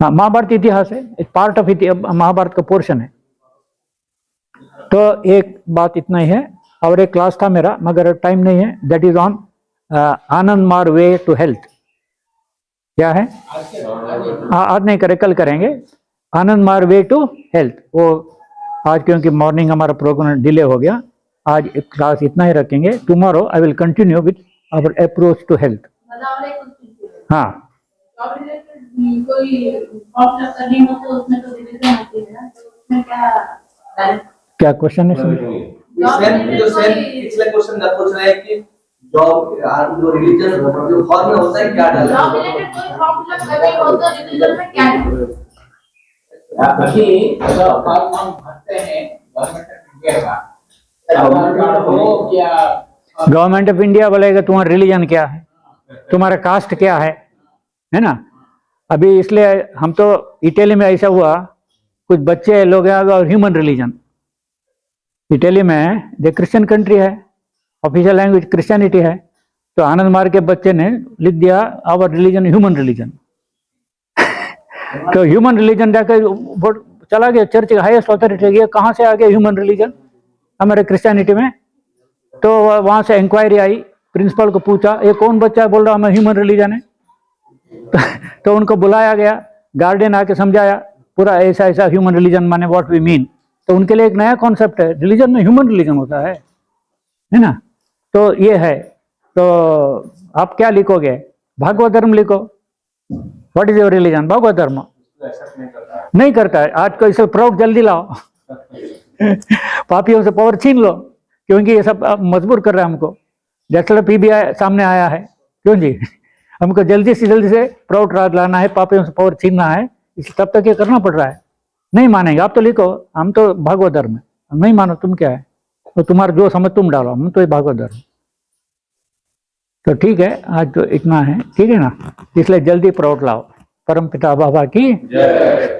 हाँ, महाभारत इतिहास है, एक पार्ट ऑफ महाभारत का पोर्शन है। तो एक बात इतना ही है, और एक क्लास था मेरा, मगर टाइम नहीं है, दैट इज ऑन आनंद मार्ग वे टू हेल्थ। क्या है? आज के आज हाँ, आज नहीं करे, कल करेंगे। आनंद मार्ग वे टू हेल्थ, वो आज क्योंकि मॉर्निंग हमारा प्रोग्राम डिले हो गया, आज क्लास इतना ही रखेंगे। Tomorrow I will continue with our approach to health. हाँ, जॉब रिलेटेड कोई फॉर्म जब करनी हो तो उसमें तो रिवीजन होती है ना, तो उसमें क्या क्या क्वेश्चन है? जो सर पिछले क्वेश्चन का पूछ रहे हैं कि जॉब जो रिलीजन जो फॉर्म में होता है क्या डालना जॉब रिलेटेड कोई फॉर्म फिलअप करनी हो तो रिवीजन में क्या है? अभी जो फॉर्म हम भरते हैं गवर्नमेंट ऑफ इंडिया का, आधार कार्ड हो या गवर्नमेंट ऑफ इंडिया बोलेगा तुम्हारा रिलीजन क्या है, तुम्हारा कास्ट क्या है ना। अभी इसलिए हम तो इटली में ऐसा हुआ, कुछ बच्चे लोग और ह्यूमन रिलीजन, इटली में जो क्रिश्चियन कंट्री है, ऑफिशियल लैंग्वेज क्रिश्चियनिटी है, तो आनंद मार्ग के बच्चे ने लिख दिया आवर रिलीजन ह्यूमन रिलीजन। तो ह्यूमन रिलीजन जाकर वो चला गया, चर्च का हाईएस्ट अथॉरिटी गया, कहाँ से आ गया ह्यूमन रिलीजन हमारे क्रिश्चियनिटी में। तो वहां से इंक्वायरी आई, प्रिंसिपल को पूछा ये कौन बच्चा है, बोल रहा हमें ह्यूमन रिलीजन है। तो उनको बुलाया गया, गार्डियन आके समझाया पूरा ऐसा ऐसा ह्यूमन रिलीजन माने व्हाट वी मीन। तो उनके लिए एक नया कॉन्सेप्ट है, रिलीजन में ह्यूमन रिलीजन होता है ना। तो ये है, तो आप क्या लिखोगे? भागवत धर्म लिखो। What is your religion? Bhagwat Dharma नहीं करता है। आज को इसे प्रूफ जल्दी लाओ। पापियों से पावर छीन लो, क्योंकि ये सब मजबूर कर रहा है हमको। जैसे पीबीआई सामने आया है, क्यों जी, हमको जल्दी से प्राउड राज लाना है, पापियों से पावर छीनना है, इसलिए तब तक ये करना पड़ रहा है। नहीं मानेंगे आप तो लिखो, हम तो भागवत धर्म है, हम नहीं मानो तुम क्या है, तो तुम्हारा जो समझ तुम डालो, हम तो ये भागवत धर्म। तो ठीक है, आज तो इतना है, ठीक है ना, इसलिए जल्दी प्राउड लाओ। परम पिता बाबा की जय।